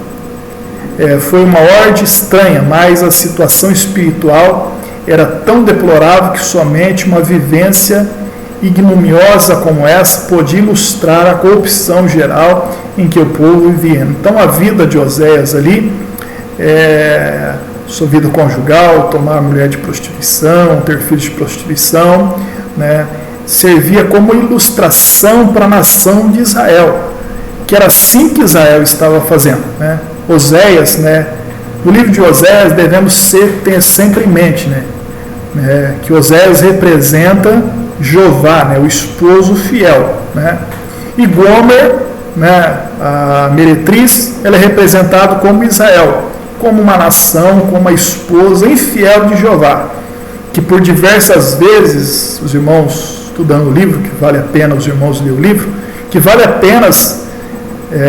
Foi uma ordem estranha, mas a situação espiritual era tão deplorável que somente uma vivência ignominiosa como essa podia ilustrar a corrupção geral em que o povo vivia. Então a vida de Oséias ali, sua vida conjugal, tomar mulher de prostituição, ter filhos de prostituição, né, servia como ilustração para a nação de Israel, que era assim que Israel estava fazendo, né? Oséias, né? No livro de Oséias devemos ter sempre em mente, né? Que Oséias representa Jeová, né? O esposo fiel, né? E Gomer, né? A meretriz, ela é representada como Israel, como uma nação, como uma esposa infiel de Jeová, que por diversas vezes, os irmãos estudando o livro, que vale a pena os irmãos ler o livro, que vale a pena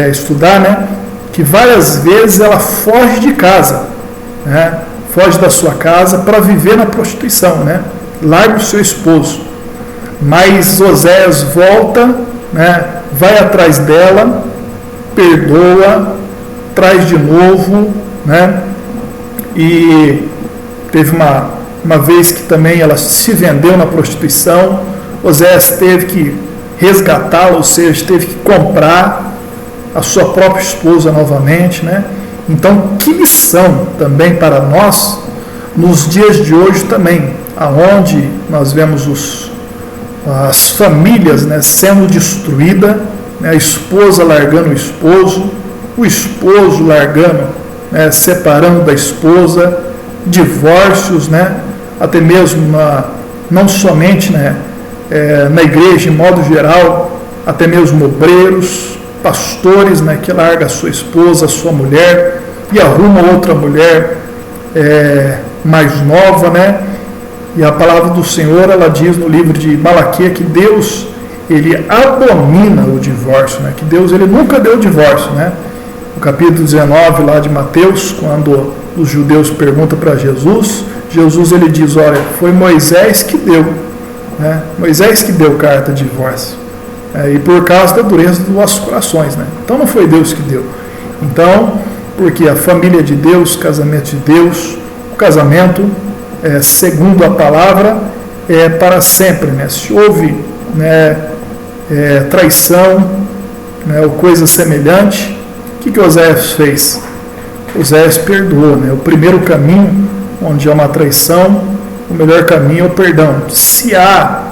estudar, né? que várias vezes ela foge de casa, né? Foge da sua casa para viver na prostituição, né? Larga o seu esposo. Mas Oséias volta, né? Vai atrás dela, perdoa, traz de novo, né? E teve uma vez que também ela se vendeu na prostituição. Oséias teve que resgatá-la, ou seja, teve que comprar a sua própria esposa novamente, né? Então, que lição também para nós nos dias de hoje também, aonde nós vemos as famílias, né, sendo destruídas, né, a esposa largando o esposo largando, né, separando da esposa, divórcios, né, até mesmo não somente, né, na igreja, em modo geral, até mesmo obreiros, pastores, né, que larga a sua esposa, a sua mulher e arruma outra mulher mais nova, né? E a palavra do Senhor, ela diz no livro de Malaquias que Deus, ele abomina o divórcio, né? Que Deus, ele nunca deu divórcio, né? No capítulo 19 lá de Mateus, quando os judeus perguntam para Jesus, ele diz, olha, foi Moisés que deu, né? Moisés que deu carta de divórcio. E por causa da dureza dos nossos corações, né? Então não foi Deus que deu. Então, porque a família de Deus, o casamento de Deus, o casamento, segundo a palavra, é para sempre, né? Se houve, né, traição, né, ou coisa semelhante, o que Oséias fez? Oséias perdoou, né? O primeiro caminho, onde há uma traição, o melhor caminho é o perdão. Se há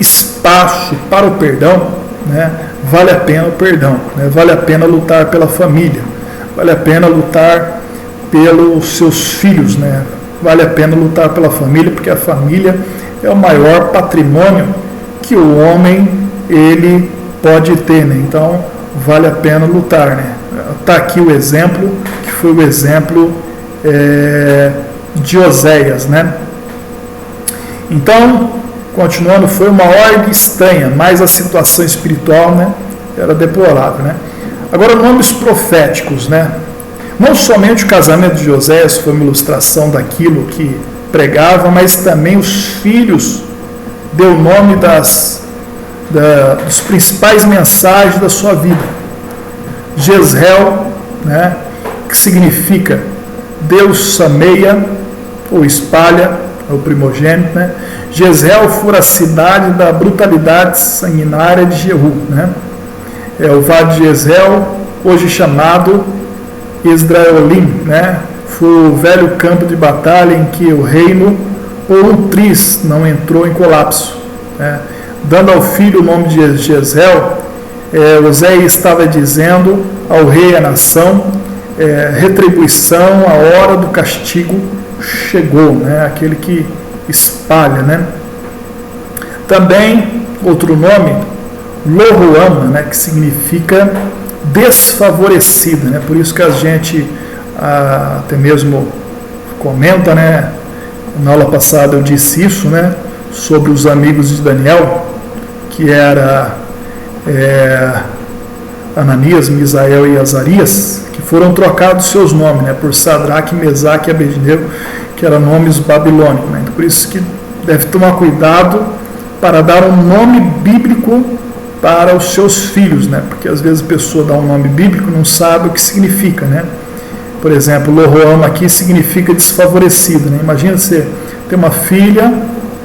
espaço para o perdão, né, vale a pena o perdão, né, vale a pena lutar pela família, vale a pena lutar pelos seus filhos, né, vale a pena lutar pela família, porque a família é o maior patrimônio que o homem ele pode ter, né, então vale a pena lutar, né. Está aqui o exemplo, que foi o exemplo de Oséias, né. Então, continuando, foi uma ordem estranha, mas a situação espiritual, né, era deplorável, né. Agora, nomes proféticos, né. Não somente o casamento de Oséias foi uma ilustração daquilo que pregava, mas também os filhos deu nome dos principais mensagens da sua vida. Jezreel, né, que significa Deus sameia ou espalha, é o primogênito, né. Jezreel fora a cidade da brutalidade sanguinária de Jeú, né. O vale de Jezreel, hoje chamado Esdraelim, né, foi o velho campo de batalha em que o reino ou um tris não entrou em colapso, né. Dando ao filho o nome de Jezreel, Oséias estava dizendo ao rei e à nação, retribuição, a hora do castigo chegou, né, aquele que espalha, né. Também outro nome, Lohuama, né, que significa desfavorecida, né, por isso que a gente até mesmo comenta, né, na aula passada eu disse isso, né, sobre os amigos de Daniel, que era Ananias, Misael e Azarias, que foram trocados seus nomes, né, por Sadraque, Mesaque e Abednego, que eram nomes babilônicos, né, então por isso que deve tomar cuidado para dar um nome bíblico para os seus filhos, né, porque às vezes a pessoa dá um nome bíblico e não sabe o que significa, né. Por exemplo, Lohuama aqui significa desfavorecido, né. Imagina você ter uma filha,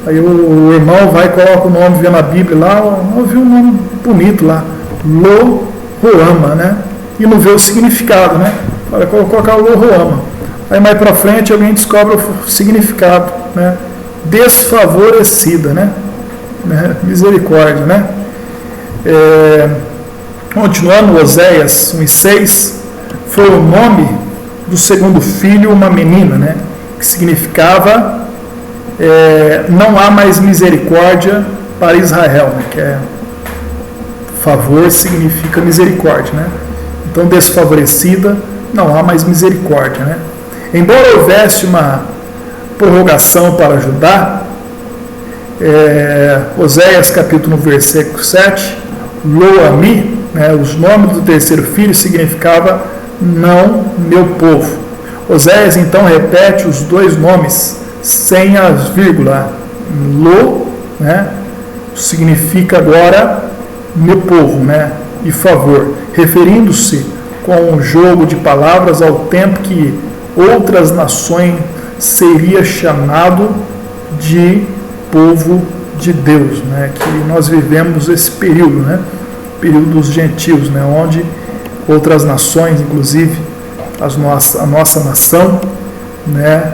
aí o irmão vai e coloca o nome, vê na Bíblia lá, viu um nome bonito lá, Lohuama, né, e não vê o significado, né. Olha, colocar o Lohuama. Aí mais para frente alguém descobre o significado, né, desfavorecida, né, misericórdia, né. Continuando, Oséias 1:6 foi o nome do segundo filho, uma menina, né, que significava não há mais misericórdia para Israel, né, que favor significa misericórdia, né. Então desfavorecida, não há mais misericórdia, né. Embora houvesse uma prorrogação para Judá, Oséias capítulo 1, versículo 7, Lo-ami, né, os nomes do terceiro filho significava não meu povo. Oséias então repete os dois nomes sem as vírgulas. Lo, né, significa agora meu povo, né, e favor, referindo-se com um jogo de palavras ao tempo que outras nações seria chamado de povo de Deus, né, que nós vivemos esse período, né, período dos gentios, né, onde outras nações, inclusive a nossa nação, né,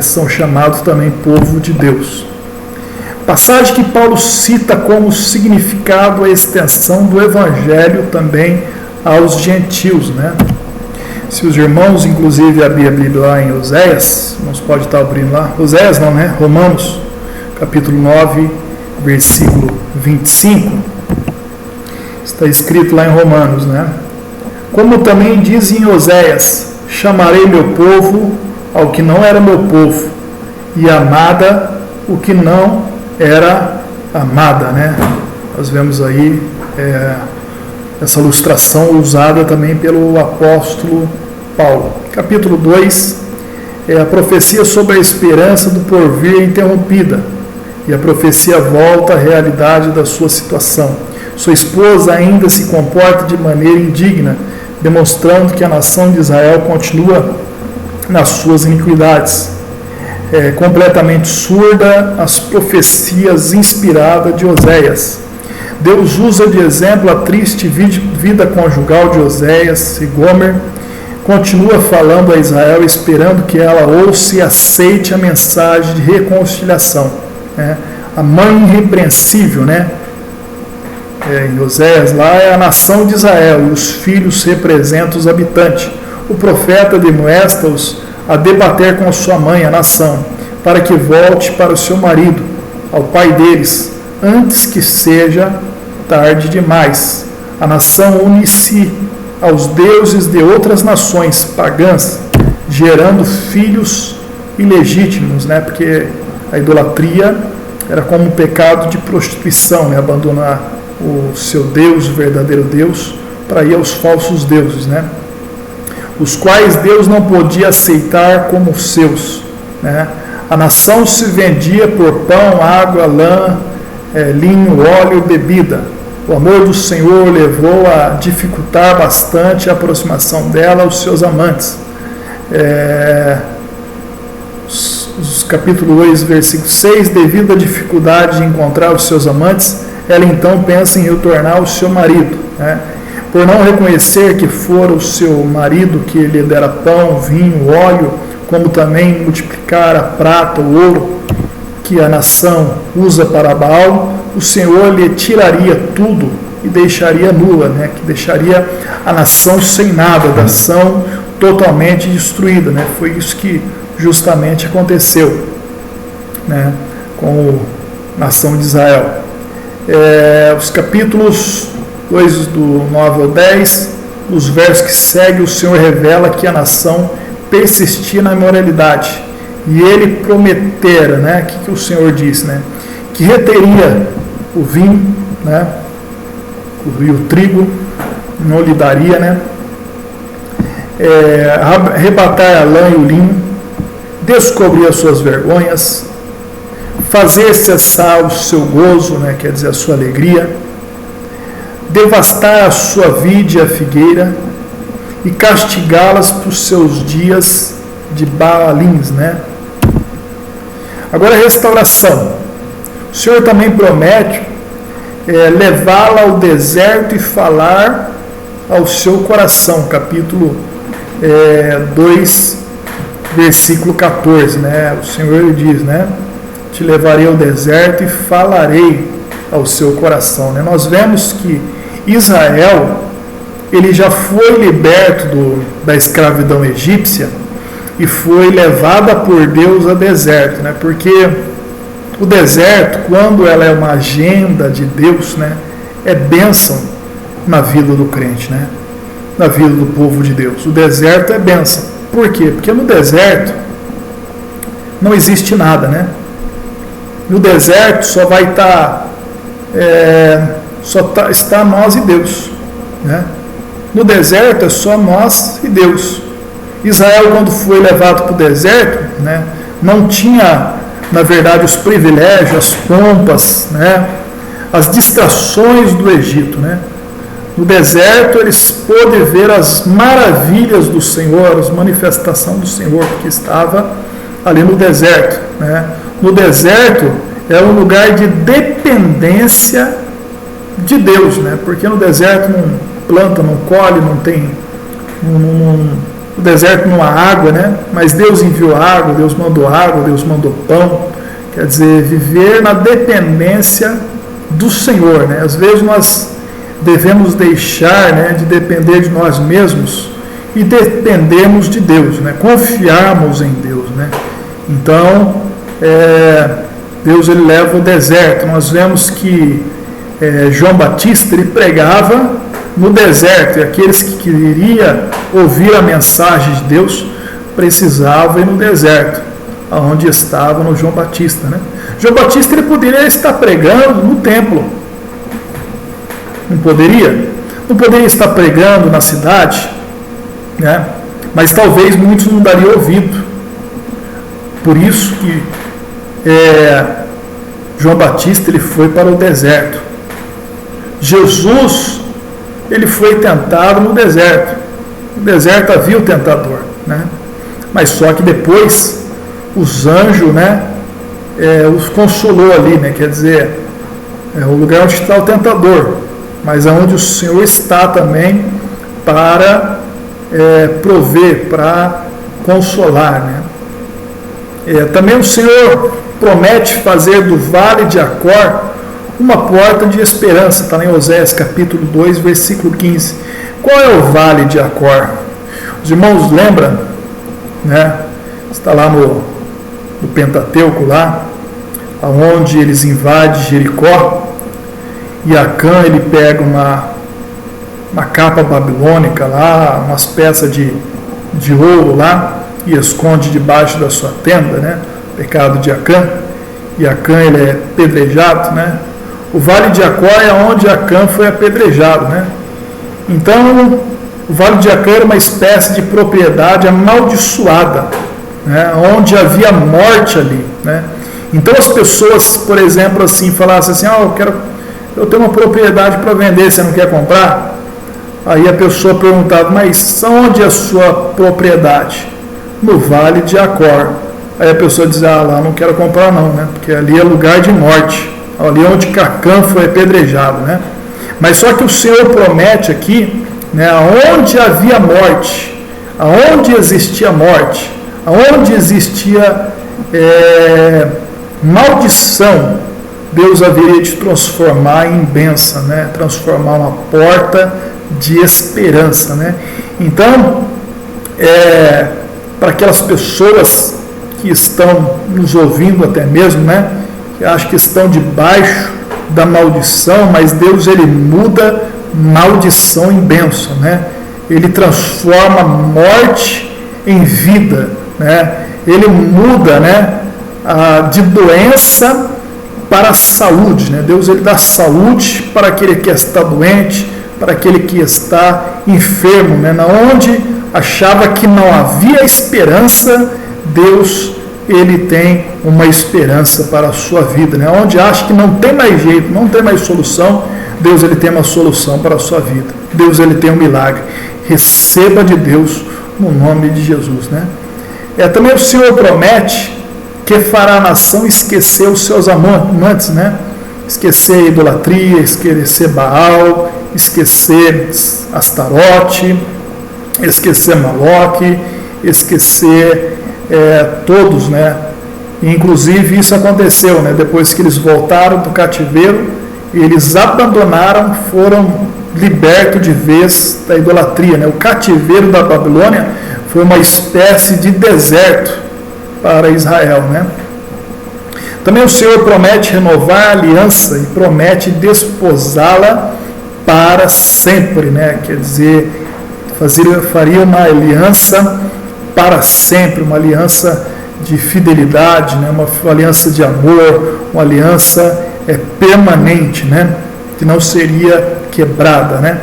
são chamados também povo de Deus. Passagem que Paulo cita como significado a extensão do evangelho também aos gentios, né? Se os irmãos, inclusive, abrir a Bíblia lá em Oséias, irmãos pode estar abrindo lá, Oséias não, né? Romanos, capítulo 9, versículo 25, está escrito lá em Romanos, né? Como também diz em Oséias, chamarei meu povo ao que não era meu povo, e amada o que não era amada, né? Nós vemos aí essa ilustração usada também pelo apóstolo Paulo. Capítulo 2 é a profecia sobre a esperança do porvir interrompida, e a profecia volta à realidade da sua situação. Sua esposa ainda se comporta de maneira indigna, demonstrando que a nação de Israel continua nas suas iniquidades. Completamente surda às profecias inspiradas de Oséias. Deus usa de exemplo a triste vida conjugal de Oséias e Gomer. Continua falando a Israel, esperando que ela ouça e aceite a mensagem de reconciliação. A mãe irrepreensível, né? Em Oséias lá é a nação de Israel, e os filhos representam os habitantes. O profeta admoesta-os a debater com sua mãe, a nação, para que volte para o seu marido, ao pai deles, antes que seja tarde demais. A nação une-se aos deuses de outras nações pagãs, gerando filhos ilegítimos, né? Porque a idolatria era como um pecado de prostituição, né? Abandonar o seu Deus, o verdadeiro Deus, para ir aos falsos deuses, né? Os quais Deus não podia aceitar como seus, né? A nação se vendia por pão, água, lã, linho, óleo, bebida. O amor do Senhor levou a dificultar bastante a aproximação dela aos seus amantes. Os capítulo 2, versículo 6, devido à dificuldade de encontrar os seus amantes, ela então pensa em retornar ao seu marido, né? Por não reconhecer que fora o seu marido que lhe dera pão, vinho, óleo, como também multiplicar a prata, o ouro que a nação usa para Baal, o Senhor lhe tiraria tudo e deixaria nua, né? Que deixaria a nação sem nada, a nação totalmente destruída, né? Foi isso que justamente aconteceu, né? Com a nação de Israel. Os capítulos 2 do 9 ao 10, os versos que seguem, o Senhor revela que a nação persistia na imoralidade, e ele prometera, né? O que o Senhor disse, né? Que reteria o vinho, né? E o trigo, não lhe daria, né? Arrebatar a lã e o linho, descobrir as suas vergonhas, fazer cessar o seu gozo, né? Quer dizer, a sua alegria, devastar a sua vide e a figueira, e castigá-las por seus dias de Baalins, né? Agora a restauração. O Senhor também promete levá-la ao deserto e falar ao seu coração. Capítulo 2, versículo 14, né? O Senhor diz, né? Te levarei ao deserto e falarei ao seu coração, né? Nós vemos que Israel, ele já foi liberto da escravidão egípcia e foi levada por Deus ao deserto, né? Porque o deserto, quando ela é uma agenda de Deus, né, é bênção na vida do crente, né? Na vida do povo de Deus. O deserto é bênção. Por quê? Porque no deserto não existe nada, né? No deserto só vai estar está nós e Deus, né? No deserto é só nós e Deus. Israel, quando foi levado para o deserto, né, não tinha, na verdade, os privilégios, as pompas, né, as distrações do Egito. Né? No deserto eles pôde ver as maravilhas do Senhor, as manifestações do Senhor que estava ali no deserto. Né? No deserto é um lugar de dependência de Deus, né? Porque no deserto não planta, não colhe, não tem, no deserto não há água, né? Mas Deus enviou água, Deus mandou pão. Quer dizer, viver na dependência do Senhor, né? Às vezes nós devemos deixar, né, de depender de nós mesmos e dependemos de Deus, né? Confiarmos em Deus, né? Então, Deus ele leva o deserto. Nós vemos que João Batista ele pregava no deserto, e aqueles que queriam ouvir a mensagem de Deus precisavam ir no deserto, onde estava no João Batista. Né? João Batista ele poderia estar pregando no templo, não poderia? Não poderia estar pregando na cidade, né? Mas talvez muitos não dariam ouvido. Por isso que João Batista ele foi para o deserto. Jesus ele foi tentado no deserto. No deserto havia o tentador, né? Mas só que depois os anjos, né, os consolou ali, né? Quer dizer, é o lugar onde está o tentador, mas aonde o Senhor está também para prover, para consolar, né? Também o Senhor promete fazer do vale de Acor uma porta de esperança. Está em Oséias capítulo 2, versículo 15. Qual é o vale de Acor? Os irmãos lembram, né? Está lá no Pentateuco, lá onde eles invadem Jericó, e Acã ele pega uma capa babilônica lá, umas peças de ouro lá, e esconde debaixo da sua tenda, né? O pecado de Acã. E Acã ele é apedrejado, né? O vale de Acor é onde Acã foi apedrejado, né? Então, o vale de Acã era uma espécie de propriedade amaldiçoada, né? Onde havia morte ali, né? Então as pessoas, por exemplo, assim, falassem assim, eu tenho uma propriedade para vender, você não quer comprar? Aí a pessoa perguntava, mas onde é a sua propriedade? No vale de Acor. Aí a pessoa dizia, lá não quero comprar não, né? Porque ali é lugar de morte, ali onde Acã foi apedrejado, né? Mas só que o Senhor promete aqui, né, aonde havia morte, aonde existia morte, aonde existia maldição, Deus haveria de transformar em bênção, né? Transformar uma porta de esperança, né? Então, para aquelas pessoas que estão nos ouvindo até mesmo, né? Que acham que estão debaixo da maldição, mas Deus ele muda maldição em bênção, né? Ele transforma morte em vida, né? Ele muda, né, de doença para a saúde, né? Deus ele dá saúde para aquele que está doente, para aquele que está enfermo, né? Na onde achava que não havia esperança, Deus ele tem uma esperança para a sua vida, né? Onde acha que não tem mais jeito, não tem mais solução, Deus ele tem uma solução para a sua vida. Deus ele tem um milagre. Receba de Deus no nome de Jesus, né? Também o Senhor promete que fará a nação esquecer os seus amantes, né? Esquecer a idolatria, esquecer Baal, esquecer Astarote, esquecer Maloque, esquecer todos, né? Inclusive isso aconteceu, né? Depois que eles voltaram do cativeiro, eles abandonaram, foram libertos de vez da idolatria, né? O cativeiro da Babilônia foi uma espécie de deserto para Israel, né? Também o Senhor promete renovar a aliança e promete desposá-la para sempre, né? Quer dizer, faria uma aliança para sempre, uma aliança de fidelidade, né? Uma aliança de amor, uma aliança permanente, né? Que não seria quebrada, né?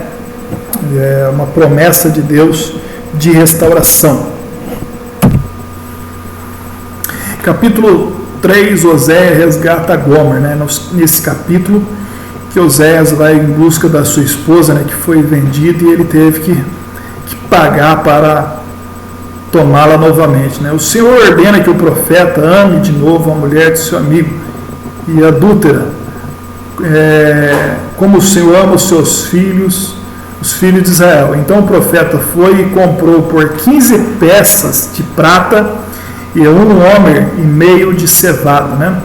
É uma promessa de Deus de restauração. Capítulo 3, Oséias resgata Gomer, né? Nesse capítulo que Oséias vai em busca da sua esposa, né, que foi vendida, e ele teve que pagar para tomá-la novamente, né? O Senhor ordena que o profeta ame de novo a mulher de seu amigo e adúltera, como o Senhor ama os seus filhos, os filhos de Israel. Então o profeta foi e comprou por 15 peças de prata e 1 homer e meio de cevada, né?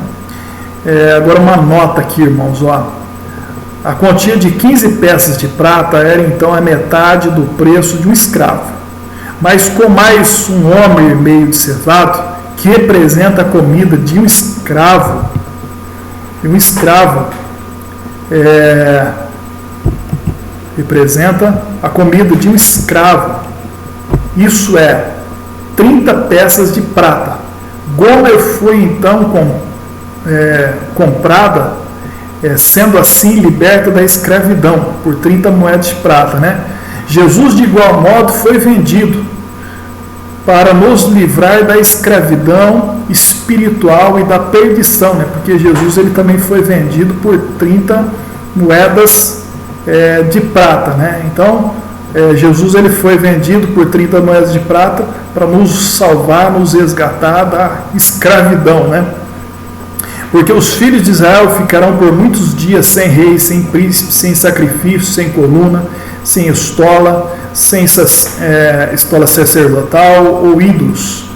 Agora uma nota aqui, irmãos, ó. A quantia de 15 peças de prata era então a metade do preço de um escravo. Mas com mais 1 homer e meio de cevado, que representa a comida de um escravo, representa a comida de um escravo, isso é 30 peças de prata. Gomer foi então comprada, sendo assim liberta da escravidão por 30 moedas de prata, né? Jesus, de igual modo, foi vendido para nos livrar da escravidão espiritual e da perdição, né? Porque Jesus ele também foi vendido por 30 moedas de prata, né? Então, Jesus ele foi vendido por 30 moedas de prata para nos salvar, nos resgatar da escravidão, né? Porque os filhos de Israel ficarão por muitos dias sem rei, sem príncipe, sem sacrifício, sem coluna, sem estola, sem estola sacerdotal ou ídolos.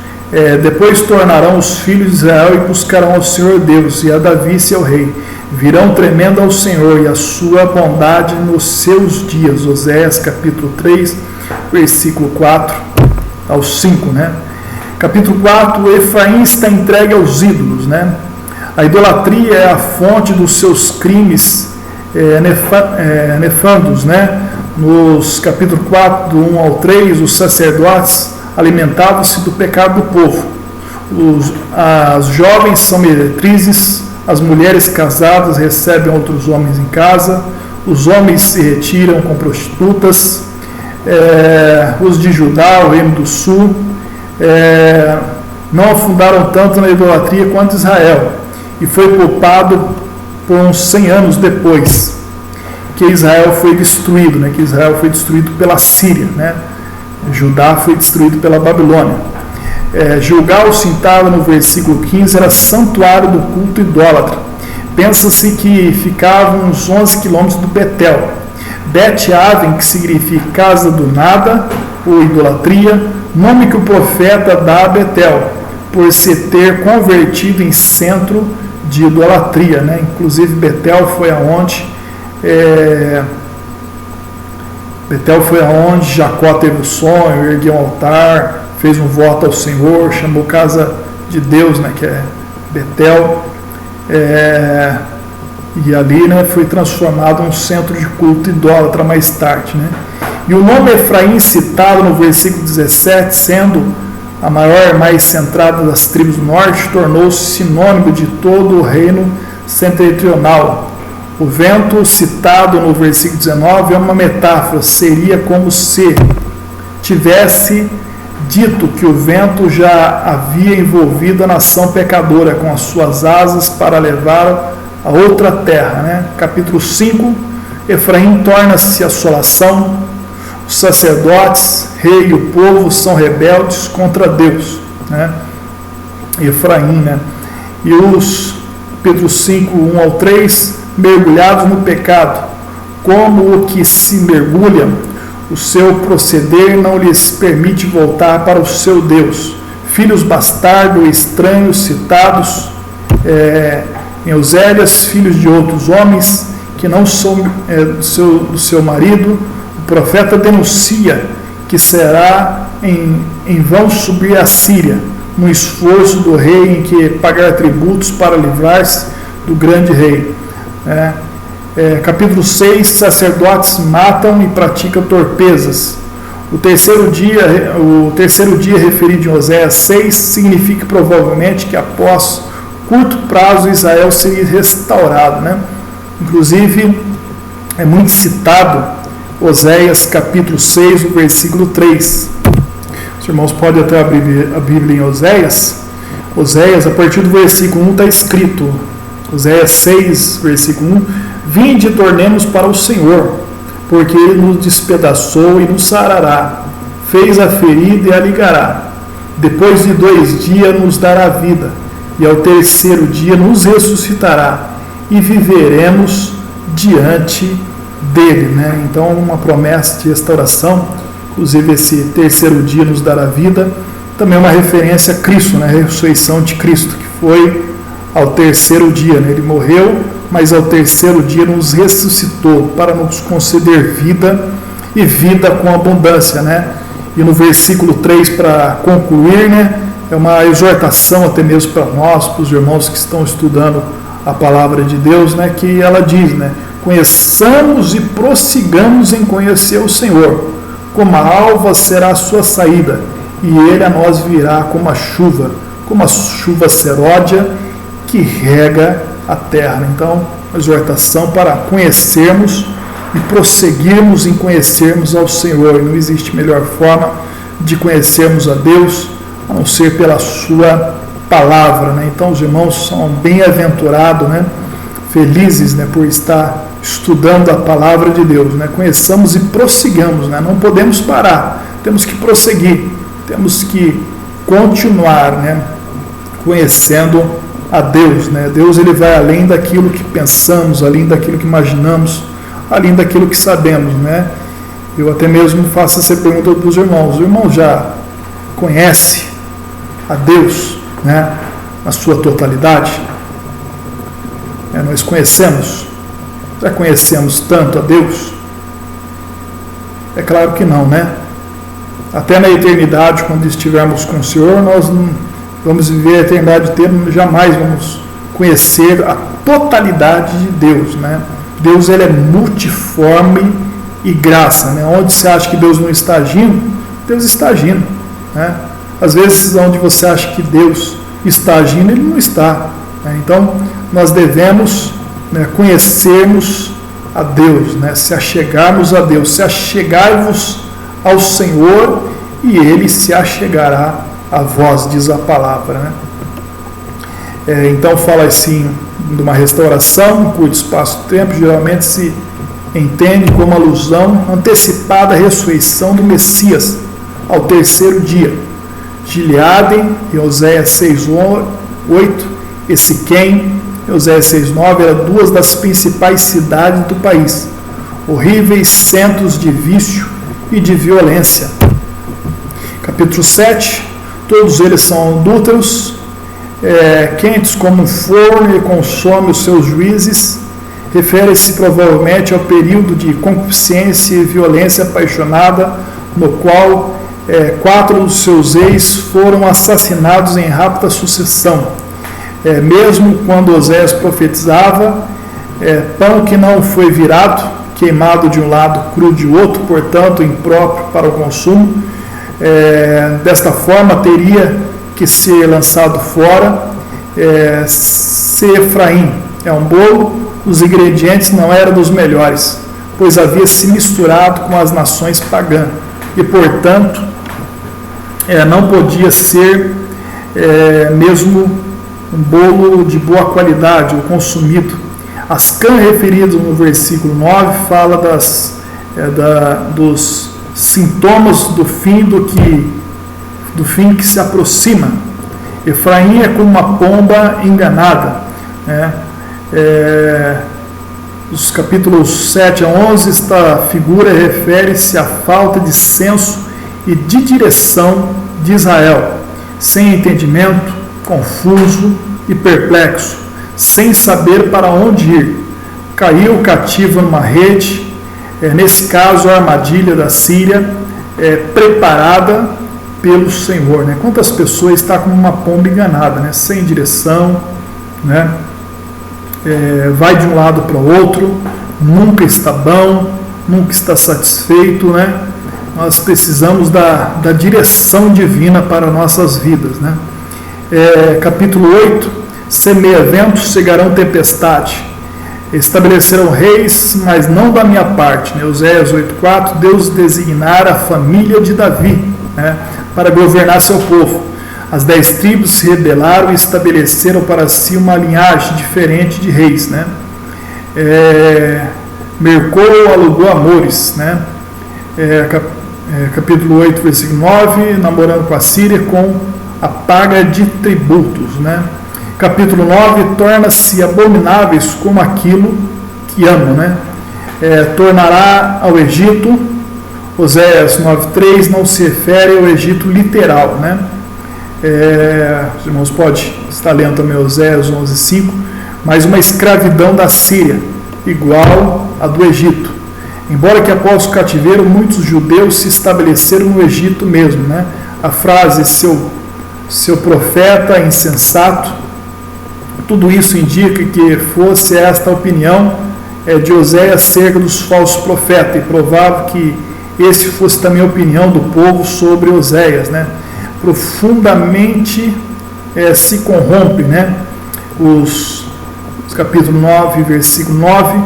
Depois tornarão os filhos de Israel e buscarão ao Senhor Deus e a Davi seu rei. Virão tremendo ao Senhor e a sua bondade nos seus dias. Oséias capítulo 3, versículo 4 ao 5, né? Capítulo 4, Efraim está entregue aos ídolos, né? A idolatria é a fonte dos seus crimes nefandos, né? Nos capítulo 4, do 1 ao 3, os sacerdotes alimentavam-se do pecado do povo. As jovens são meretrizes, as mulheres casadas recebem outros homens em casa, os homens se retiram com prostitutas, os de Judá, o reino do sul, não afundaram tanto na idolatria quanto Israel, e foi poupado por uns 100 anos depois que Israel foi destruído, né? Que Israel foi destruído pela Síria, né? Judá foi destruído pela Babilônia. Gilgal, citado no versículo 15, era santuário do culto idólatra. Pensa-se que ficava uns 11 quilômetros do Betel. Bet-Aven, que significa casa do nada, ou idolatria, nome que o profeta dá a Betel, por se ter convertido em centro de idolatria, né? Inclusive Betel foi aonde Jacó teve o sonho, ergueu um altar, fez um voto ao Senhor, chamou casa de Deus, né, que é Betel, e ali, né, foi transformado em um centro de culto idólatra mais tarde, né? E o nome Efraim, citado no versículo 17, sendo a maior e mais centrada das tribos do norte, tornou-se sinônimo de todo o reino setentrional. O vento, citado no versículo 19, é uma metáfora, seria como se tivesse dito que o vento já havia envolvido a nação pecadora com as suas asas para levar a outra terra, né? Capítulo 5, Efraim torna-se assolação, os sacerdotes, rei e o povo são rebeldes contra Deus, né? Efraim, né? E os Pedro 5, 1 ao 3, mergulhados no pecado, como o que se mergulha, o seu proceder não lhes permite voltar para o seu Deus. Filhos bastardos e estranhos citados em Oséias, filhos de outros homens que não são do seu marido, o profeta denuncia que será em vão subir a Síria, no esforço do rei em que pagar tributos para livrar-se do grande rei. Capítulo 6, sacerdotes matam e praticam torpezas. O terceiro dia referido em Oséias 6 significa provavelmente que após curto prazo Israel seria restaurado, né? Inclusive é muito citado Oséias capítulo 6, o versículo 3. Os irmãos podem até abrir a Bíblia em Oséias. Oséias, a partir do versículo 1 está escrito, Oséias 6, versículo 1, vinde e tornemos para o Senhor, porque Ele nos despedaçou e nos sarará, fez a ferida e a ligará. Depois de 2 dias nos dará vida, e ao 3º dia nos ressuscitará, e viveremos diante dele. Né? Então, uma promessa de restauração, inclusive esse 3º dia nos dará vida, também é uma referência a Cristo, né? A ressurreição de Cristo, que foi ao 3º dia. Né? Ele morreu, mas ao 3º dia nos ressuscitou para nos conceder vida e vida com abundância. Né? E no versículo 3, para concluir, né? É uma exortação até mesmo para nós, para os irmãos que estão estudando a palavra de Deus, né? Que ela diz, né? Conheçamos e prossigamos em conhecer o Senhor, como a alva será a sua saída, e ele a nós virá como a chuva seródia que rega a terra. Então, uma exortação para conhecermos e prosseguirmos em conhecermos ao Senhor. E não existe melhor forma de conhecermos a Deus a não ser pela sua palavra. Né? Então, os irmãos são bem-aventurados, né? Felizes, né? Por estar estudando a palavra de Deus. Né? Conheçamos e prossigamos, né? Não podemos parar, temos que prosseguir. Temos que continuar, né, conhecendo a Deus. Né? Deus ele vai além daquilo que pensamos, além daquilo que imaginamos, além daquilo que sabemos. Né? Eu até mesmo faço essa pergunta para os irmãos. O irmão já conhece a Deus, né, na sua totalidade? Nós conhecemos? Já conhecemos tanto a Deus? É claro que não, né? Até na eternidade, quando estivermos com o Senhor, nós não vamos viver a eternidade inteira, jamais vamos conhecer a totalidade de Deus. Né? Deus ele é multiforme e graça. Né? Onde você acha que Deus não está agindo, Deus está agindo. Né? Às vezes, onde você acha que Deus está agindo, Ele não está. Né? Então, nós devemos, né, conhecermos a Deus, né? Se achegarmos a Deus, se achegar-vos ao Senhor, e Ele se achegará a vós, diz a palavra. Né? Então fala assim de uma restauração em curto espaço de tempo, geralmente se entende como alusão antecipada à ressurreição do Messias ao 3º dia. Gileade, em Oséias 6:8, e Siquém, em Oséias 6:9, eram 2 das principais cidades do país, horríveis centros de vício e de violência. Capítulo 7, todos eles são adúlteros, quentes como um forno e consome os seus juízes. Refere-se provavelmente ao período de concupiscência e violência apaixonada, no qual 4 dos seus ex foram assassinados em rápida sucessão. Mesmo quando Oséias profetizava, pão que não foi virado, queimado de um lado, cru de outro, portanto impróprio para o consumo. Desta forma teria que ser lançado fora. Se Efraim é um bolo, os ingredientes não eram dos melhores, pois havia se misturado com as nações pagãs, e portanto não podia ser mesmo um bolo de boa qualidade ou consumido. As cãs referidas no versículo 9 fala dos sintomas do fim que se aproxima. Efraim é como uma pomba enganada. Né? Os capítulos 7 a 11, esta figura refere-se à falta de senso e de direção de Israel, sem entendimento, confuso e perplexo, sem saber para onde ir. Caiu cativo numa rede, nesse caso a armadilha da Síria, preparada pelo Senhor. Né? Quantas pessoas estão como uma pomba enganada, né? Sem direção, né? Vai de um lado para o outro, nunca está bom, nunca está satisfeito. Né? Nós precisamos da direção divina para nossas vidas. Né? Capítulo 8, semeia ventos, cegarão tempestade. Estabeleceram reis, mas não da minha parte. Né? Oséias 8,4, Deus designara a família de Davi, né, para governar seu povo. As 10 tribos se rebelaram e estabeleceram para si uma linhagem diferente de reis. Né? Mercou alugou amores. Né? Capítulo 8, versículo 9, namorando com a Síria com a paga de tributos. Né? Capítulo 9, torna-se abomináveis como aquilo que amam, né? Tornará ao Egito. Oséias 9,3 não se refere ao Egito literal, né? Os irmãos podem estar lendo também Oséias 11,5, mas uma escravidão da Síria, igual à do Egito. Embora que após o cativeiro, muitos judeus se estabeleceram no Egito mesmo, né? A frase, seu profeta insensato, tudo isso indica que fosse esta a opinião de Oséias acerca dos falsos profetas, e provável que esse fosse também a opinião do povo sobre Oséias, né? Profundamente se corrompe, né? Os capítulo 9, versículo 9,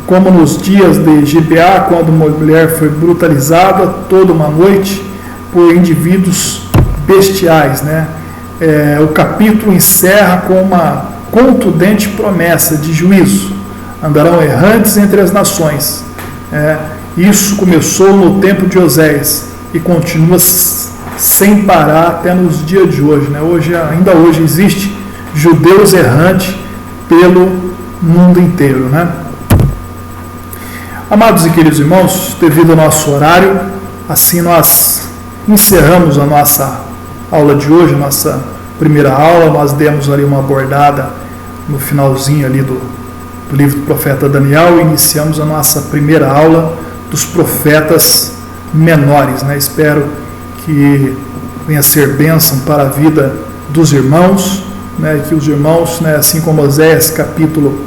como nos dias de Gibeá, quando uma mulher foi brutalizada toda uma noite por indivíduos bestiais, né? O capítulo encerra com uma contundente promessa de juízo. Andarão errantes entre as nações. Isso começou no tempo de Oséias e continua sem parar até nos dias de hoje. Né? Ainda hoje existe judeus errantes pelo mundo inteiro. Né? Amados e queridos irmãos, devido ao nosso horário, assim nós encerramos a nossa aula de hoje, nossa primeira aula. Nós demos ali uma abordada no finalzinho ali do livro do profeta Daniel e iniciamos a nossa primeira aula dos profetas menores. Né? Espero que venha ser bênção para a vida dos irmãos, né? Que os irmãos, né, assim como Oséias capítulo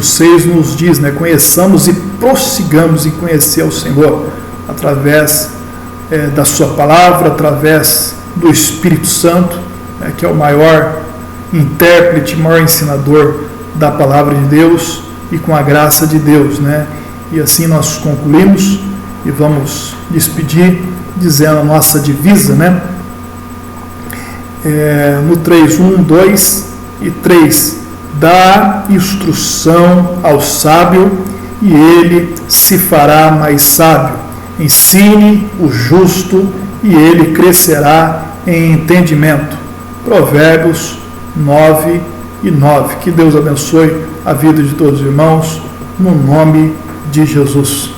6 nos diz, né, conheçamos e prossigamos em conhecer o Senhor através da sua palavra, através do Espírito Santo, né, que é o maior intérprete, maior ensinador da palavra de Deus, e com a graça de Deus, né? E assim nós concluímos e vamos despedir dizendo a nossa divisa, né? No 3, 1, 2 e 3, dá instrução ao sábio e ele se fará mais sábio. Ensine o justo e ele crescerá em entendimento. Provérbios 9 e 9. Que Deus abençoe a vida de todos os irmãos, no nome de Jesus.